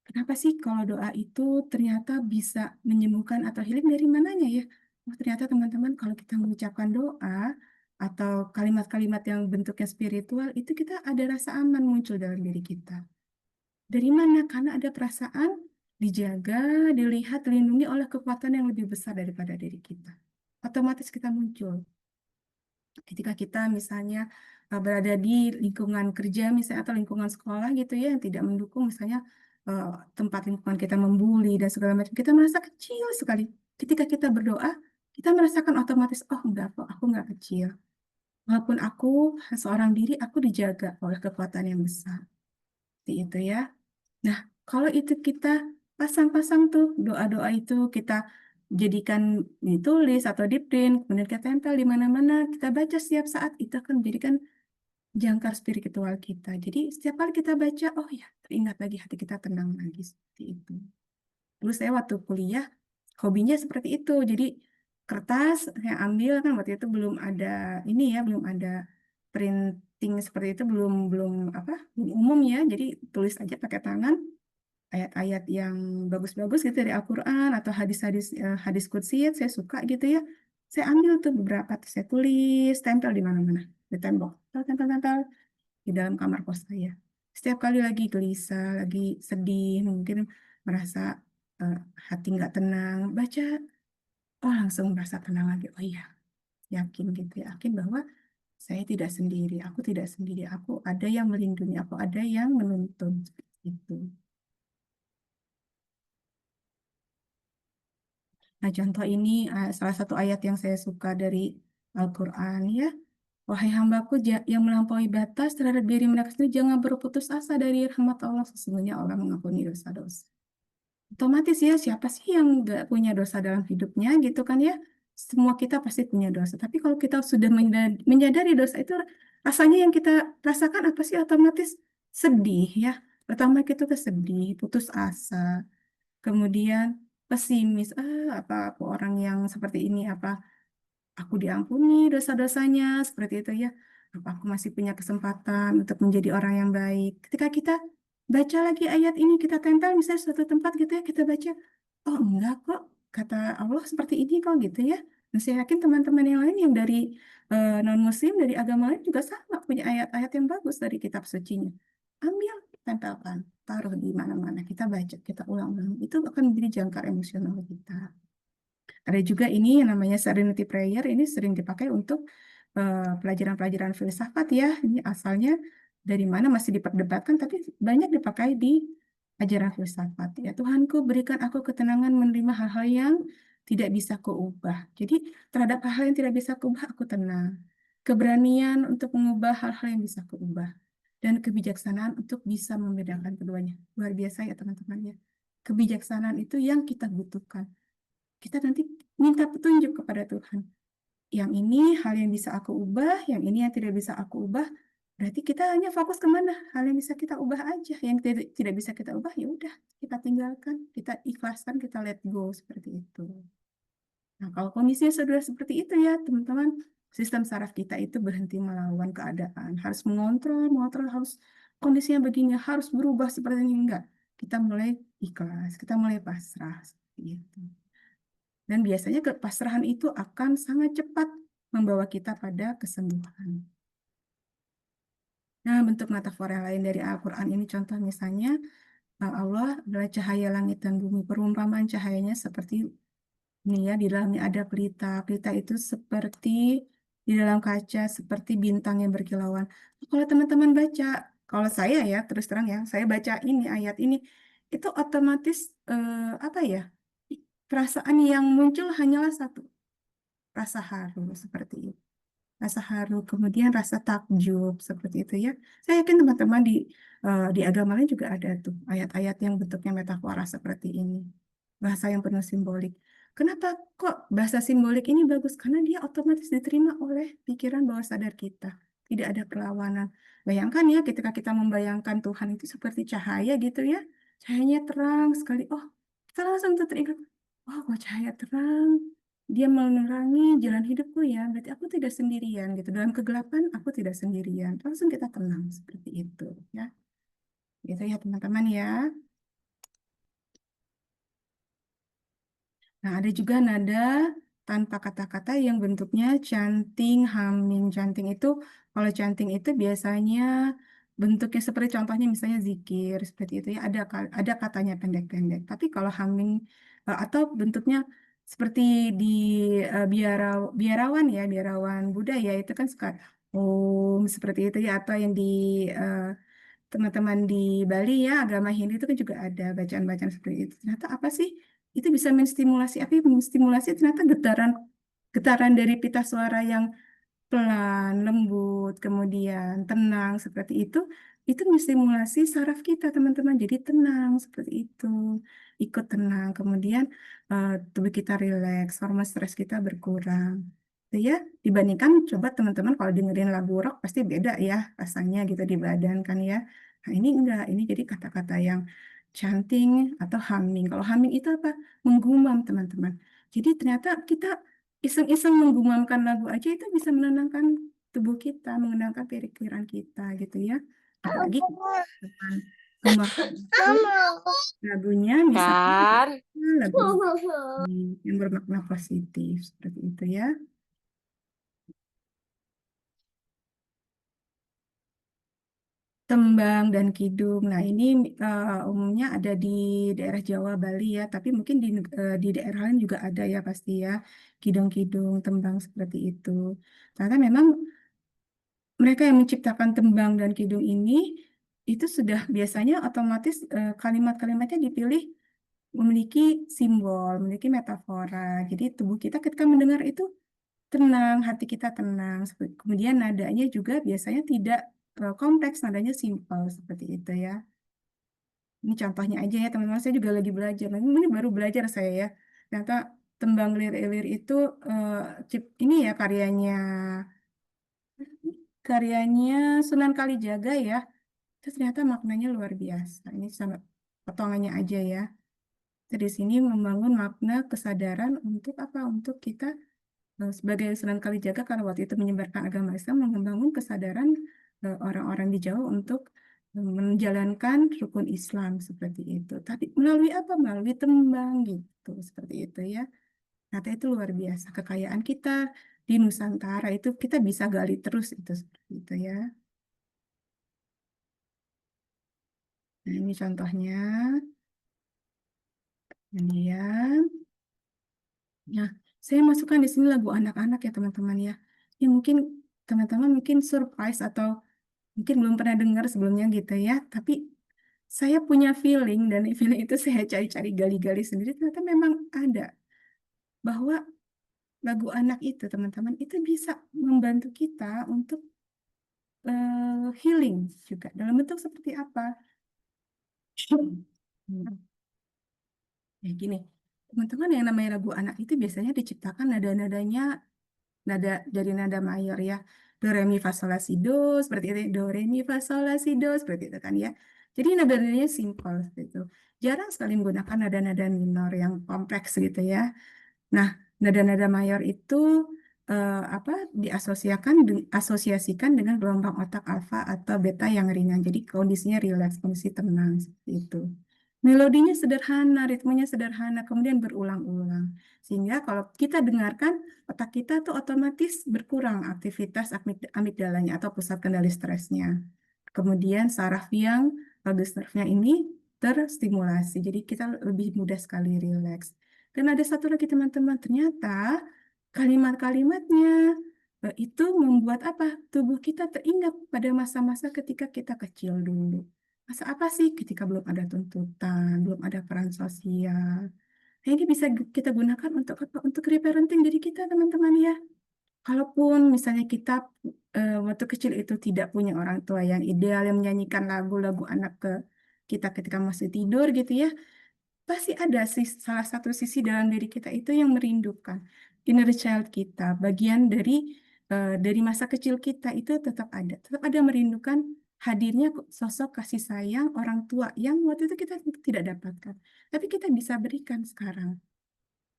Kenapa sih kalau doa itu ternyata bisa menyembuhkan atau healing dari mananya ya? Oh, ternyata teman-teman kalau kita mengucapkan doa atau kalimat-kalimat yang bentuknya spiritual itu kita ada rasa aman muncul dalam diri kita. Dari mana? Karena ada perasaan dijaga, dilihat, dilindungi oleh kekuatan yang lebih besar daripada diri kita. Otomatis kita muncul. Ketika kita misalnya berada di lingkungan kerja misalnya atau lingkungan sekolah gitu ya yang tidak mendukung misalnya eh, tempat lingkungan kita membuli dan segala macam kita merasa kecil sekali. Ketika kita berdoa kita merasakan otomatis oh enggak kok aku enggak kecil. Walaupun aku seorang diri aku dijaga oleh kekuatan yang besar. Seperti itu ya. Nah, kalau itu kita pasang-pasang tuh doa-doa itu kita jadikan ditulis atau di print, kemudian kita tempel di mana-mana, kita baca setiap saat, itu akan menjadikan jangkar spiritual kita. Jadi setiap kali kita baca, oh ya, teringat lagi hati kita tenang lagi seperti itu. Dulu saya waktu kuliah, hobinya seperti itu. Jadi kertas saya ambil kan waktu itu belum ada ini ya, belum ada printing seperti itu, belum belum apa, belum umum ya. Jadi tulis aja pakai tangan ayat-ayat yang bagus-bagus gitu dari Al-Quran atau hadis-hadis hadis qudsi ya, saya suka gitu ya. Saya ambil tuh beberapa, tuh saya tulis, tempel di mana-mana, di tembok, tempel-tempel di dalam kamar kos saya. Setiap kali lagi gelisah, lagi sedih, mungkin merasa eh, hati nggak tenang, baca, oh langsung merasa tenang lagi. Oh iya, yakin gitu, ya. Yakin bahwa saya tidak sendiri, aku tidak sendiri, aku ada yang melindungi, aku ada yang menuntun. Itu. Nah, contoh ini salah satu ayat yang saya suka dari Al-Quran ya. Wahai hambaku yang melampaui batas terhadap diri mereka sendiri, jangan berputus asa dari rahmat Allah. Sesungguhnya Allah mengampuni dosa-dosa. Otomatis ya, siapa sih yang nggak punya dosa dalam hidupnya gitu kan ya? Semua kita pasti punya dosa. Tapi kalau kita sudah menyadari dosa itu, rasanya yang kita rasakan apa sih? Otomatis sedih ya. Pertama kita tuh sedih, putus asa. Kemudian pesimis, apa aku orang yang seperti ini, apa aku diampuni dosa-dosanya, seperti itu ya. Apa aku masih punya kesempatan untuk menjadi orang yang baik. Ketika kita baca lagi ayat ini, kita tempel misalnya suatu tempat gitu ya, kita baca, oh enggak kok, kata Allah seperti ini kok gitu ya. Dan saya yakin teman-teman yang lain yang dari non-muslim, dari agama lain juga sama, punya ayat-ayat yang bagus dari kitab sucinya. Ambil, tempelkan, taruh di mana-mana, kita baca, kita ulang-ulang. Itu akan menjadi jangkar emosional kita. Ada juga ini yang namanya Serenity Prayer, ini sering dipakai untuk pelajaran-pelajaran filsafat ya. Ini asalnya dari mana masih diperdebatkan, tapi banyak dipakai di ajaran filsafat. Ya Tuhanku, berikan aku ketenangan menerima hal-hal yang tidak bisa kuubah. Jadi terhadap hal-hal yang tidak bisa kuubah, aku tenang. Keberanian untuk mengubah hal-hal yang bisa kuubah. Dan kebijaksanaan untuk bisa membedakan keduanya. Luar biasa ya teman-teman ya. Kebijaksanaan itu yang kita butuhkan. Kita nanti minta petunjuk kepada Tuhan. Yang ini hal yang bisa aku ubah, yang ini yang tidak bisa aku ubah. Berarti kita hanya fokus kemana? Hal yang bisa kita ubah aja. Yang tidak bisa kita ubah, ya udah kita tinggalkan, kita ikhlaskan, kita let go seperti itu. Nah, kalau kondisinya sudah seperti itu ya, teman-teman, sistem saraf kita itu berhenti melawan keadaan. Harus mengontrol, mengontrol harus kondisinya begini, harus berubah seperti ini. Enggak. Kita mulai ikhlas, kita mulai pasrah. Seperti itu. Dan biasanya kepasrahan itu akan sangat cepat membawa kita pada kesembuhan. Nah, bentuk metafor yang lain dari Al-Quran ini contoh misalnya Allah adalah cahaya langit dan bumi. Perumpamaan cahayanya seperti ini ya, di dalamnya ada pelita. Pelita itu seperti di dalam kaca, seperti bintang yang berkilauan. Kalau teman-teman baca, kalau saya ya, terus terang ya, saya baca ini, ayat ini, itu otomatis, apa ya, perasaan yang muncul hanyalah satu, rasa haru seperti itu. Rasa haru, kemudian rasa takjub seperti itu ya. Saya yakin teman-teman di agama lain juga ada tuh ayat-ayat yang bentuknya metafora seperti ini. Bahasa yang penuh simbolik. Kenapa kok bahasa simbolik ini bagus? Karena dia otomatis diterima oleh pikiran bawah sadar kita. Tidak ada perlawanan. Bayangkan ya ketika kita membayangkan Tuhan itu seperti cahaya gitu ya. Cahayanya terang sekali. Oh, kita langsung tuh teringat. Oh, kok cahaya terang. Dia menerangi jalan hidupku ya. Berarti aku tidak sendirian gitu. Dalam kegelapan aku tidak sendirian. Langsung kita tenang seperti itu ya. Gitu ya teman-teman ya. Nah, ada juga nada tanpa kata-kata yang bentuknya canting, haming. Canting itu, kalau canting itu biasanya bentuknya seperti contohnya misalnya zikir, seperti itu ya. Ada katanya pendek-pendek. Tapi kalau humming atau bentuknya seperti di biarawan ya, biarawan Buddha ya, itu kan suka seperti itu ya. Atau yang di eh, teman-teman di Bali ya, agama Hindu itu kan juga ada bacaan-bacaan seperti itu. Ternyata apa sih? Itu bisa menstimulasi, apa ya? Menstimulasi ternyata getaran getaran dari pita suara yang pelan, lembut, kemudian tenang seperti itu menstimulasi saraf kita, teman-teman. Jadi tenang seperti itu, ikut tenang. Kemudian tubuh kita rileks, hormon stres kita berkurang. Itu ya, dibandingkan coba teman-teman kalau dengerin lagu rock pasti beda ya rasanya gitu di badan kan ya. Nah, ini enggak, ini jadi kata-kata yang chanting atau humming. Kalau humming itu apa? Menggumam, teman-teman. Jadi ternyata kita iseng-iseng menggumamkan lagu aja itu bisa menenangkan tubuh kita, menenangkan pikiran kita gitu ya. Apalagi dengan gumam itu lagunya misalnya Kan? lagu yang bermakna positif seperti itu ya. Tembang dan kidung. Nah, ini umumnya ada di daerah Jawa, Bali ya, tapi mungkin di daerah lain juga ada ya pasti ya. Kidung-kidung, tembang seperti itu. Karena memang mereka yang menciptakan tembang dan kidung ini itu sudah biasanya otomatis kalimat-kalimatnya dipilih memiliki simbol, memiliki metafora. Jadi tubuh kita ketika mendengar itu tenang, hati kita tenang. Kemudian nadanya juga biasanya tidak kompleks, nadanya simpel seperti itu ya. Ini contohnya aja ya teman-teman, saya juga lagi belajar. Ini baru belajar saya ya. Ternyata tembang lir-ilir itu eh, ini ya karyanya Sunan Kalijaga ya. Itu ternyata maknanya luar biasa. Ini sangat potongannya aja ya. Dari sini membangun makna kesadaran untuk apa? Untuk kita sebagai Sunan Kalijaga karena waktu itu menyebarkan agama Islam, membangun kesadaran orang-orang di Jawa untuk menjalankan rukun Islam seperti itu. Tapi melalui apa? Melalui tembang gitu, seperti itu ya. Ternyata itu luar biasa. Kekayaan kita di Nusantara itu kita bisa gali terus itu seperti itu ya. Nah, ini contohnya. Kemudian, nah, saya masukkan di sini lagu anak-anak ya teman-teman ya. Ya mungkin teman-teman mungkin surprise atau mungkin belum pernah dengar sebelumnya gitu ya. Tapi saya punya feeling dan feeling itu saya cari-cari gali-gali sendiri ternyata memang ada bahwa lagu anak itu teman-teman itu bisa membantu kita untuk healing juga. Dalam bentuk seperti apa? Hmm. Ya gini, teman-teman yang namanya lagu anak itu biasanya diciptakan nada-nadanya nada dari nada mayor ya. Do, re, mi, fa, sol, la, si, do, seperti itu. Do, re, mi, fa, sol, la, si, do, seperti itu kan ya. Jadi nada-nadanya simpel seperti itu. Jarang sekali menggunakan nada-nada minor yang kompleks gitu ya. Nah, nada-nada mayor itu apa asosiasikan dengan gelombang otak alfa atau beta yang ringan. Jadi kondisinya rileks, kondisi tenang seperti itu. Melodinya sederhana, ritmenya sederhana, kemudian berulang-ulang. Sehingga kalau kita dengarkan, otak kita tuh otomatis berkurang aktivitas amigdalanya atau pusat kendali stresnya. Kemudian saraf yang vagus nerve-nya ini terstimulasi. Jadi kita lebih mudah sekali rileks. Dan ada satu lagi teman-teman, ternyata kalimat-kalimatnya itu membuat apa? Tubuh kita teringat pada masa-masa ketika kita kecil dulu. Masa apa sih? Ketika belum ada tuntutan, belum ada peran sosial. Nah, ini bisa kita gunakan untuk apa? Untuk reparenting diri kita, teman-teman ya. Kalaupun misalnya kita waktu kecil itu tidak punya orang tua yang ideal yang menyanyikan lagu-lagu anak ke kita ketika masih tidur gitu ya, pasti ada sih salah satu sisi dalam diri kita itu yang merindukan inner child kita, bagian dari masa kecil kita itu tetap ada merindukan hadirnya sosok kasih sayang orang tua yang waktu itu kita tidak dapatkan, tapi kita bisa berikan sekarang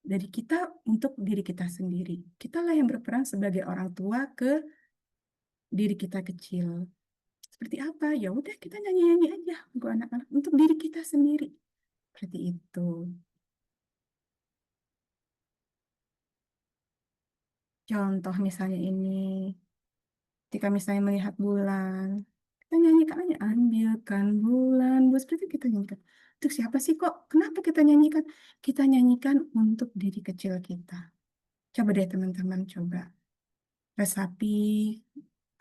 dari kita untuk diri kita sendiri. Kitalah yang berperan sebagai orang tua ke diri kita kecil. Seperti apa? Ya udah kita nyanyi-nyanyi aja untuk anak-anak untuk diri kita sendiri. Seperti itu. Contoh misalnya ini, ketika misalnya melihat bulan, kita nyanyikan aja, ambilkan bulan, bu, seperti itu kita nyanyikan. Untuk siapa sih kok? Kenapa kita nyanyikan? Kita nyanyikan untuk diri kecil kita. Coba deh teman-teman, coba. Resapi,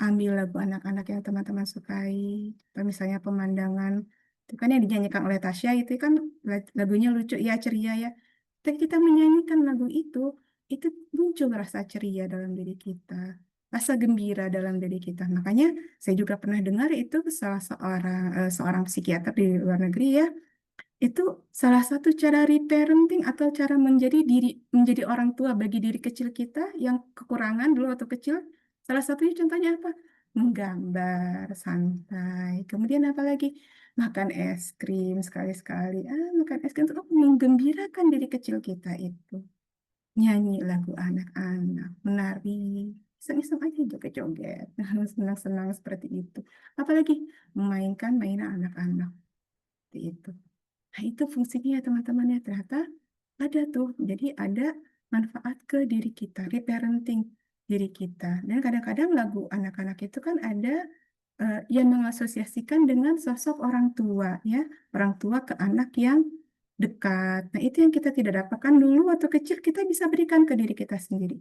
ambil lagu anak-anak yang teman-teman sukai, atau misalnya pemandangan, itu kan yang dinyanyikan oleh Tasya itu kan lagunya lucu ya, ceria ya. Tapi kita menyanyikan lagu itu muncul rasa ceria dalam diri kita, rasa gembira dalam diri kita. Makanya saya juga pernah dengar itu seorang psikiater di luar negeri ya, itu salah satu cara reparenting atau cara menjadi orang tua bagi diri kecil kita yang kekurangan dulu waktu kecil. Salah satunya contohnya apa? Menggambar santai. Kemudian apa lagi? Makan es krim sekali-sekali. Makan es krim untuk menggembirakan diri kecil kita itu. Nyanyi lagu anak-anak, menari, iseng-iseng aja joget-joget, senang-senang seperti itu. Apalagi memainkan mainan anak-anak seperti itu. Nah, itu fungsinya ya teman-teman ya. Ternyata ada tuh. Jadi ada manfaat ke diri kita, reparenting diri kita. Dan kadang-kadang lagu anak-anak itu kan ada yang mengasosiasikan dengan sosok orang tua ya. Orang tua ke anak yang dekat. Nah, itu yang kita tidak dapatkan dulu waktu kecil kita bisa berikan ke diri kita sendiri.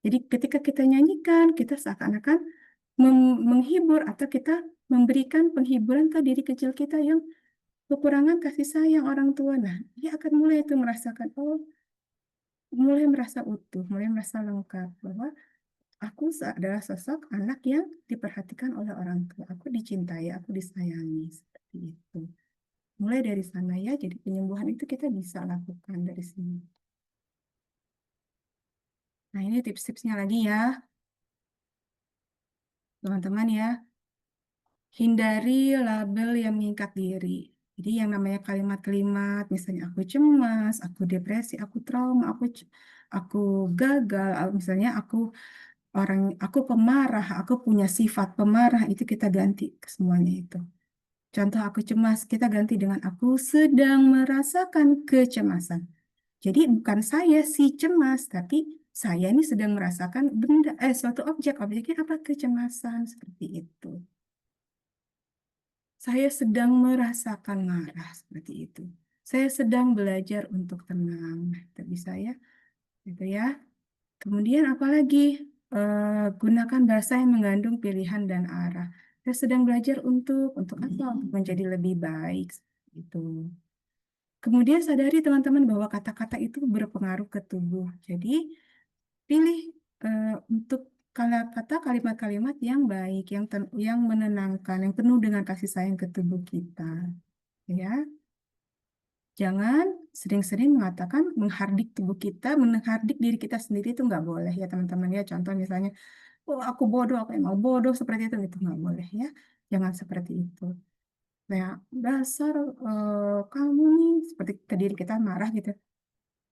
Jadi ketika kita nyanyikan, kita seakan-akan menghibur atau kita memberikan penghiburan ke diri kecil kita yang kekurangan kasih sayang orang tua. Nah, dia akan mulai itu merasakan, oh, mulai merasa utuh, mulai merasa lengkap bahwa aku adalah sosok anak yang diperhatikan oleh orang tua. Aku dicintai, aku disayangi, seperti itu. Mulai dari sana ya, jadi penyembuhan itu kita bisa lakukan dari sini. Nah, ini tips-tipsnya lagi ya, teman-teman ya. Hindari label yang mengikat diri. Jadi yang namanya kalimat-kalimat, misalnya aku cemas, aku depresi, aku trauma, aku gagal, misalnya aku pemarah, aku punya sifat pemarah, itu kita ganti ke semuanya itu. Contoh aku cemas, kita ganti dengan aku sedang merasakan kecemasan. Jadi bukan saya si cemas, tapi saya ini sedang merasakan suatu objeknya apa? Kecemasan, seperti itu. Saya sedang merasakan marah, seperti itu. Saya sedang belajar untuk tenang. Nah, itu bisa ya, gitu ya. Kemudian apalagi gunakan bahasa yang mengandung pilihan dan arah. Saya sedang belajar untuk apa? Untuk menjadi lebih baik, itu. Kemudian sadari teman-teman bahwa kata-kata itu berpengaruh ke tubuh. Jadi pilih untuk kata-kata kalimat-kalimat yang baik, yang menenangkan, yang penuh dengan kasih sayang ke tubuh kita. Ya, jangan sering-sering mengatakan menghardik tubuh kita, menghardik diri kita sendiri itu nggak boleh ya teman-teman ya. Contoh misalnya, oh aku bodoh, aku emang bodoh seperti itu nggak boleh ya. Jangan seperti itu. Nah, dasar kamu nih seperti ke diri kita marah gitu.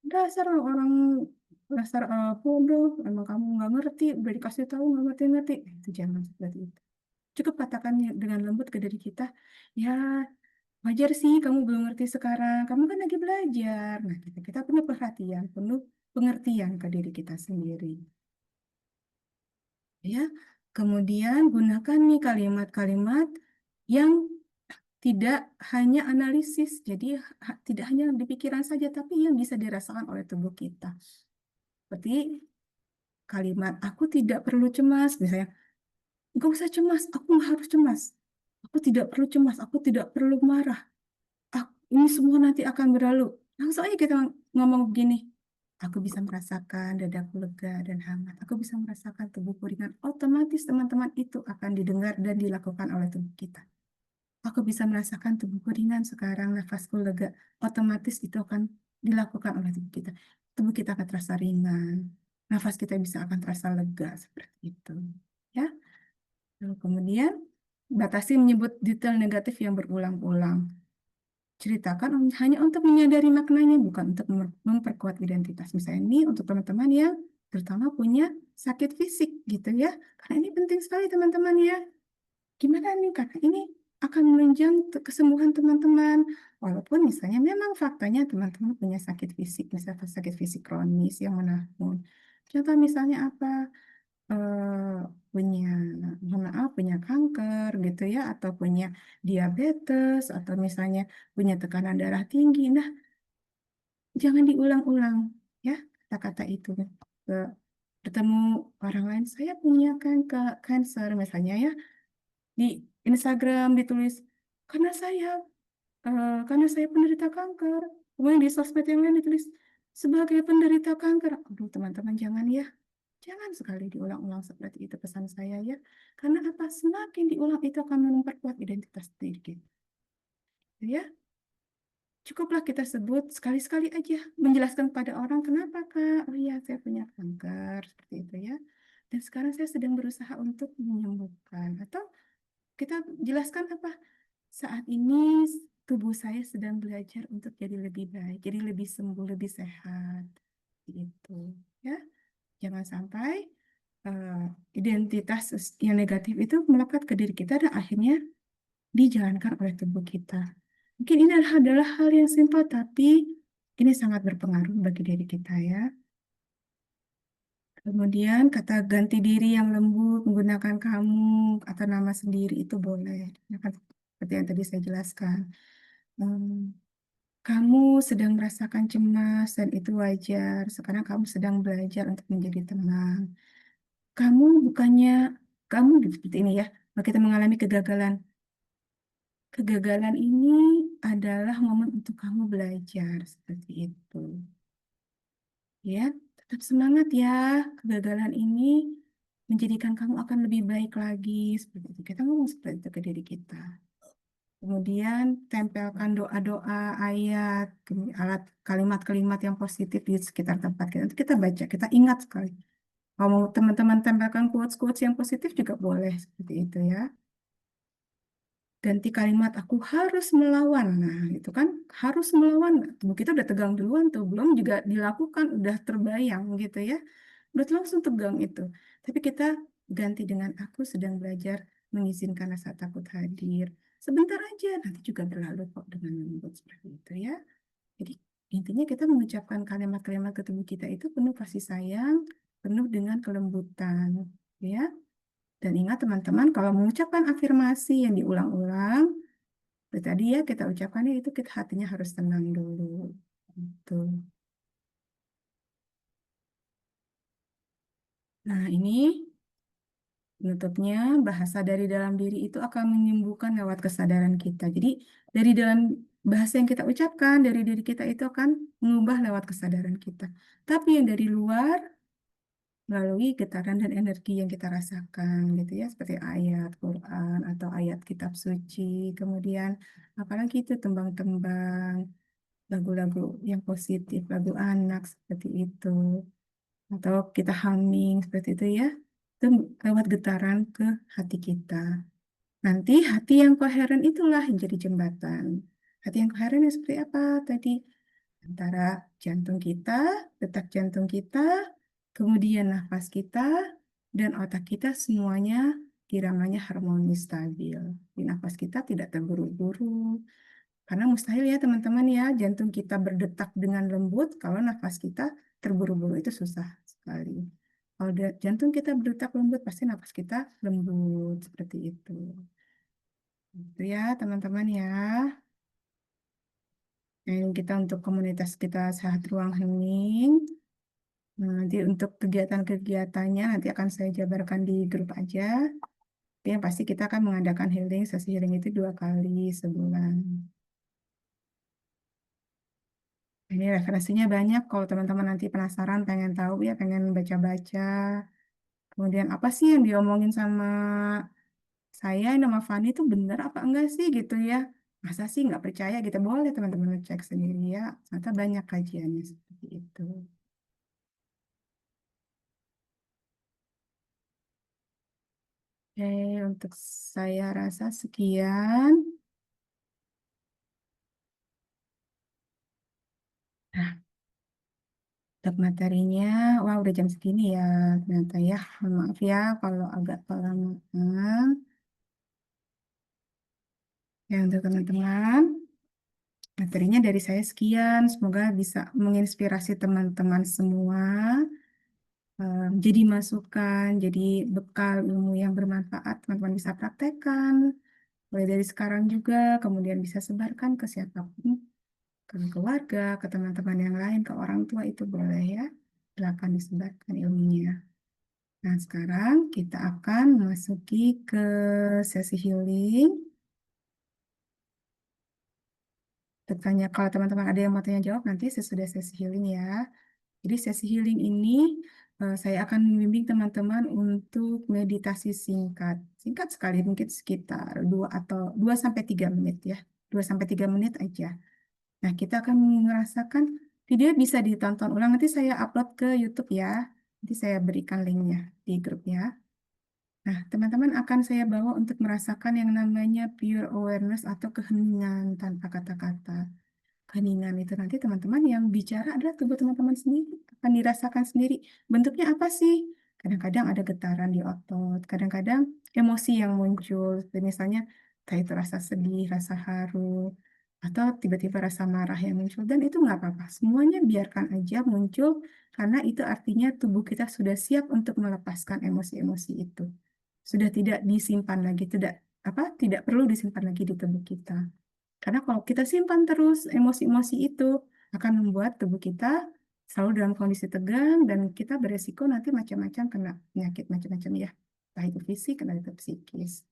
Dasar orang dasar bodoh, emang kamu nggak ngerti, udah dikasih tahu nggak ngerti-ngerti. Itu jangan seperti itu. Cukup katakan dengan lembut ke diri kita, ya wajar sih kamu belum ngerti sekarang, kamu kan lagi belajar. Nah, kita penuh perhatian, penuh pengertian ke diri kita sendiri. Ya, kemudian gunakan nih kalimat-kalimat yang tidak hanya analisis, jadi tidak hanya di pikiran saja, tapi yang bisa dirasakan oleh tubuh kita. Seperti kalimat, aku tidak perlu cemas, misalnya, gak usah cemas, aku nggak harus cemas. Aku tidak perlu cemas, aku tidak perlu marah. Ini semua nanti akan berlalu. Langsung aja kita ngomong begini, aku bisa merasakan dadaku lega dan hangat. Aku bisa merasakan tubuhku ringan. Otomatis teman-teman itu akan didengar dan dilakukan oleh tubuh kita. Aku bisa merasakan tubuhku ringan sekarang, nafasku lega. Otomatis itu akan dilakukan oleh tubuh kita. Tubuh kita akan terasa ringan. Nafas kita bisa akan terasa lega seperti itu. Ya. Lalu kemudian batasi menyebut detail negatif yang berulang-ulang. Ceritakan hanya untuk menyadari maknanya, bukan untuk memperkuat identitas. Misalnya ini untuk teman-teman yang terutama punya sakit fisik gitu ya. Karena ini penting sekali teman-teman ya. Gimana nih? Karena ini akan menunjang kesembuhan teman-teman. Walaupun misalnya memang faktanya teman-teman punya sakit fisik, misalnya sakit fisik kronis yang menahun. Contoh misalnya apa? eh, punya, mohon maaf, punya kanker gitu ya, atau punya diabetes, atau misalnya punya tekanan darah tinggi. Nah, jangan diulang-ulang ya kata-kata itu. Ke, bertemu orang lain, saya punya kan ke cancer misalnya ya, di Instagram ditulis karena karena saya penderita kanker. Kemudian di sosmed yang lain ditulis sebagai penderita kanker. Aduh, teman-teman jangan ya. Jangan sekali diulang-ulang seperti itu pesan saya ya. Karena apa? Semakin diulang itu akan memperkuat identitas diri kita. Ya, cukuplah kita sebut sekali-sekali aja menjelaskan pada orang kenapa Kak. Oh iya, saya punya kanker seperti itu ya. Dan sekarang saya sedang berusaha untuk menyembuhkan. Atau kita jelaskan apa? Saat ini tubuh saya sedang belajar untuk jadi lebih baik, jadi lebih sembuh, lebih sehat. Gitu. Ya, jangan sampai eh, identitas yang negatif itu melekat ke diri kita dan akhirnya dijalankan oleh tubuh kita. Mungkin ini adalah hal yang simpel, tapi ini sangat berpengaruh bagi diri kita ya. Kemudian kata ganti diri yang lembut, menggunakan kamu atau nama sendiri itu boleh. Ya kan, seperti yang tadi saya jelaskan. Hmm, kamu sedang merasakan cemas dan itu wajar. Sekarang kamu sedang belajar untuk menjadi tenang. Kamu bukannya, kamu seperti ini ya, kalau kita mengalami kegagalan. Kegagalan ini adalah momen untuk kamu belajar seperti itu. Ya, tetap semangat ya. Kegagalan ini menjadikan kamu akan lebih baik lagi seperti itu. Kita ngomong seperti itu ke diri kita. Kemudian tempelkan doa-doa, ayat, alat kalimat-kalimat yang positif di sekitar tempat kita. Nanti kita baca, kita ingat sekali. Kalau mau teman-teman tempelkan quotes-quotes yang positif juga boleh seperti itu ya. ganti kalimat aku harus melawan. Nah, itu kan harus melawan. Tubuh kita udah tegang duluan tuh, belum juga dilakukan, udah terbayang gitu ya. Udah langsung tegang itu. Tapi kita ganti dengan aku sedang belajar mengizinkan rasa takut hadir. Sebentar aja, nanti juga berlalu kok dengan lembut seperti itu ya. Jadi intinya kita mengucapkan kalimat-kalimat ke tubuh kita itu penuh kasih sayang, penuh dengan kelembutan, ya. Dan ingat teman-teman, kalau mengucapkan afirmasi yang diulang-ulang, seperti tadi ya kita ucapkannya itu kita hatinya harus tenang dulu. Gitu. Nah ini penutupnya bahasa dari dalam diri itu akan menyembuhkan lewat kesadaran kita. Jadi dari dalam bahasa yang kita ucapkan, dari diri kita itu akan mengubah lewat kesadaran kita. Tapi yang dari luar melalui getaran dan energi yang kita rasakan gitu ya seperti ayat Quran atau ayat kitab suci kemudian apalagi itu tembang-tembang lagu-lagu yang positif lagu anak seperti itu atau kita humming seperti itu ya itu lewat getaran ke hati kita nanti hati yang koheren itulah yang jadi jembatan hati yang koheren itu seperti apa tadi antara jantung kita, detak jantung kita, kemudian nafas kita, dan otak kita semuanya iramanya harmonis stabil. Di nafas kita tidak terburu-buru. Karena mustahil ya teman-teman ya, jantung kita berdetak dengan lembut, kalau nafas kita terburu-buru itu susah sekali. Kalau jantung kita berdetak lembut, pasti nafas kita lembut, seperti itu. Itu ya teman-teman ya. Dan kita untuk komunitas kita Sehat Ruang Hening. Nah, nanti untuk kegiatan-kegiatannya nanti akan saya jabarkan di grup aja. Tapi yang pasti kita akan mengadakan healing, sesi healing itu 2 kali sebulan. Ini referensinya banyak. Kalau teman-teman nanti penasaran, pengen tahu ya, pengen baca-baca. Kemudian apa sih yang diomongin sama saya, nama Fani itu benar apa enggak sih gitu ya. Masa sih nggak percaya gitu. Boleh teman-teman cek sendiri ya. Ternyata banyak kajiannya seperti itu. Oke, untuk saya rasa sekian. Nah, untuk materinya, wah udah jam segini ya ternyata ya. Mohon maaf ya kalau agak kelamaan. Ya untuk teman-teman, materinya dari saya sekian. Semoga bisa menginspirasi teman-teman semua. Jadi masukan, jadi bekal ilmu yang bermanfaat. Teman-teman bisa praktekkan. Mulai dari sekarang juga, kemudian bisa sebarkan ke siapapun. Ke keluarga, ke teman-teman yang lain, ke orang tua itu boleh ya. Silakan disebarkan ilmunya. Nah, sekarang kita akan memasuki ke sesi healing. Bertanya kalau teman-teman ada yang mau tanya jawab nanti sesudah sesi healing ya. Jadi sesi healing ini saya akan membimbing teman-teman untuk meditasi singkat. Singkat sekali mungkin sekitar 2 sampai 3 menit ya. 2 sampai 3 menit aja. Nah, kita akan merasakan video bisa ditonton ulang. Nanti saya upload ke YouTube ya. Nanti saya berikan linknya di grup ya. Nah, teman-teman akan saya bawa untuk merasakan yang namanya pure awareness atau keheningan tanpa kata-kata. Keheningan itu nanti teman-teman yang bicara adalah tubuh teman-teman sendiri, akan dirasakan sendiri. Bentuknya apa sih? Kadang-kadang ada getaran di otot, kadang-kadang emosi yang muncul, seperti misalnya entah itu rasa sedih, rasa haru, atau tiba-tiba rasa marah yang muncul. Dan itu nggak apa-apa, semuanya biarkan aja muncul, karena itu artinya tubuh kita sudah siap untuk melepaskan emosi-emosi itu sudah tidak disimpan lagi, tidak perlu disimpan lagi di tubuh kita. Karena kalau kita simpan terus emosi-emosi itu akan membuat tubuh kita selalu dalam kondisi tegang dan kita beresiko nanti macam-macam kena penyakit macam-macam ya, entah itu fisik, entah itu psikis.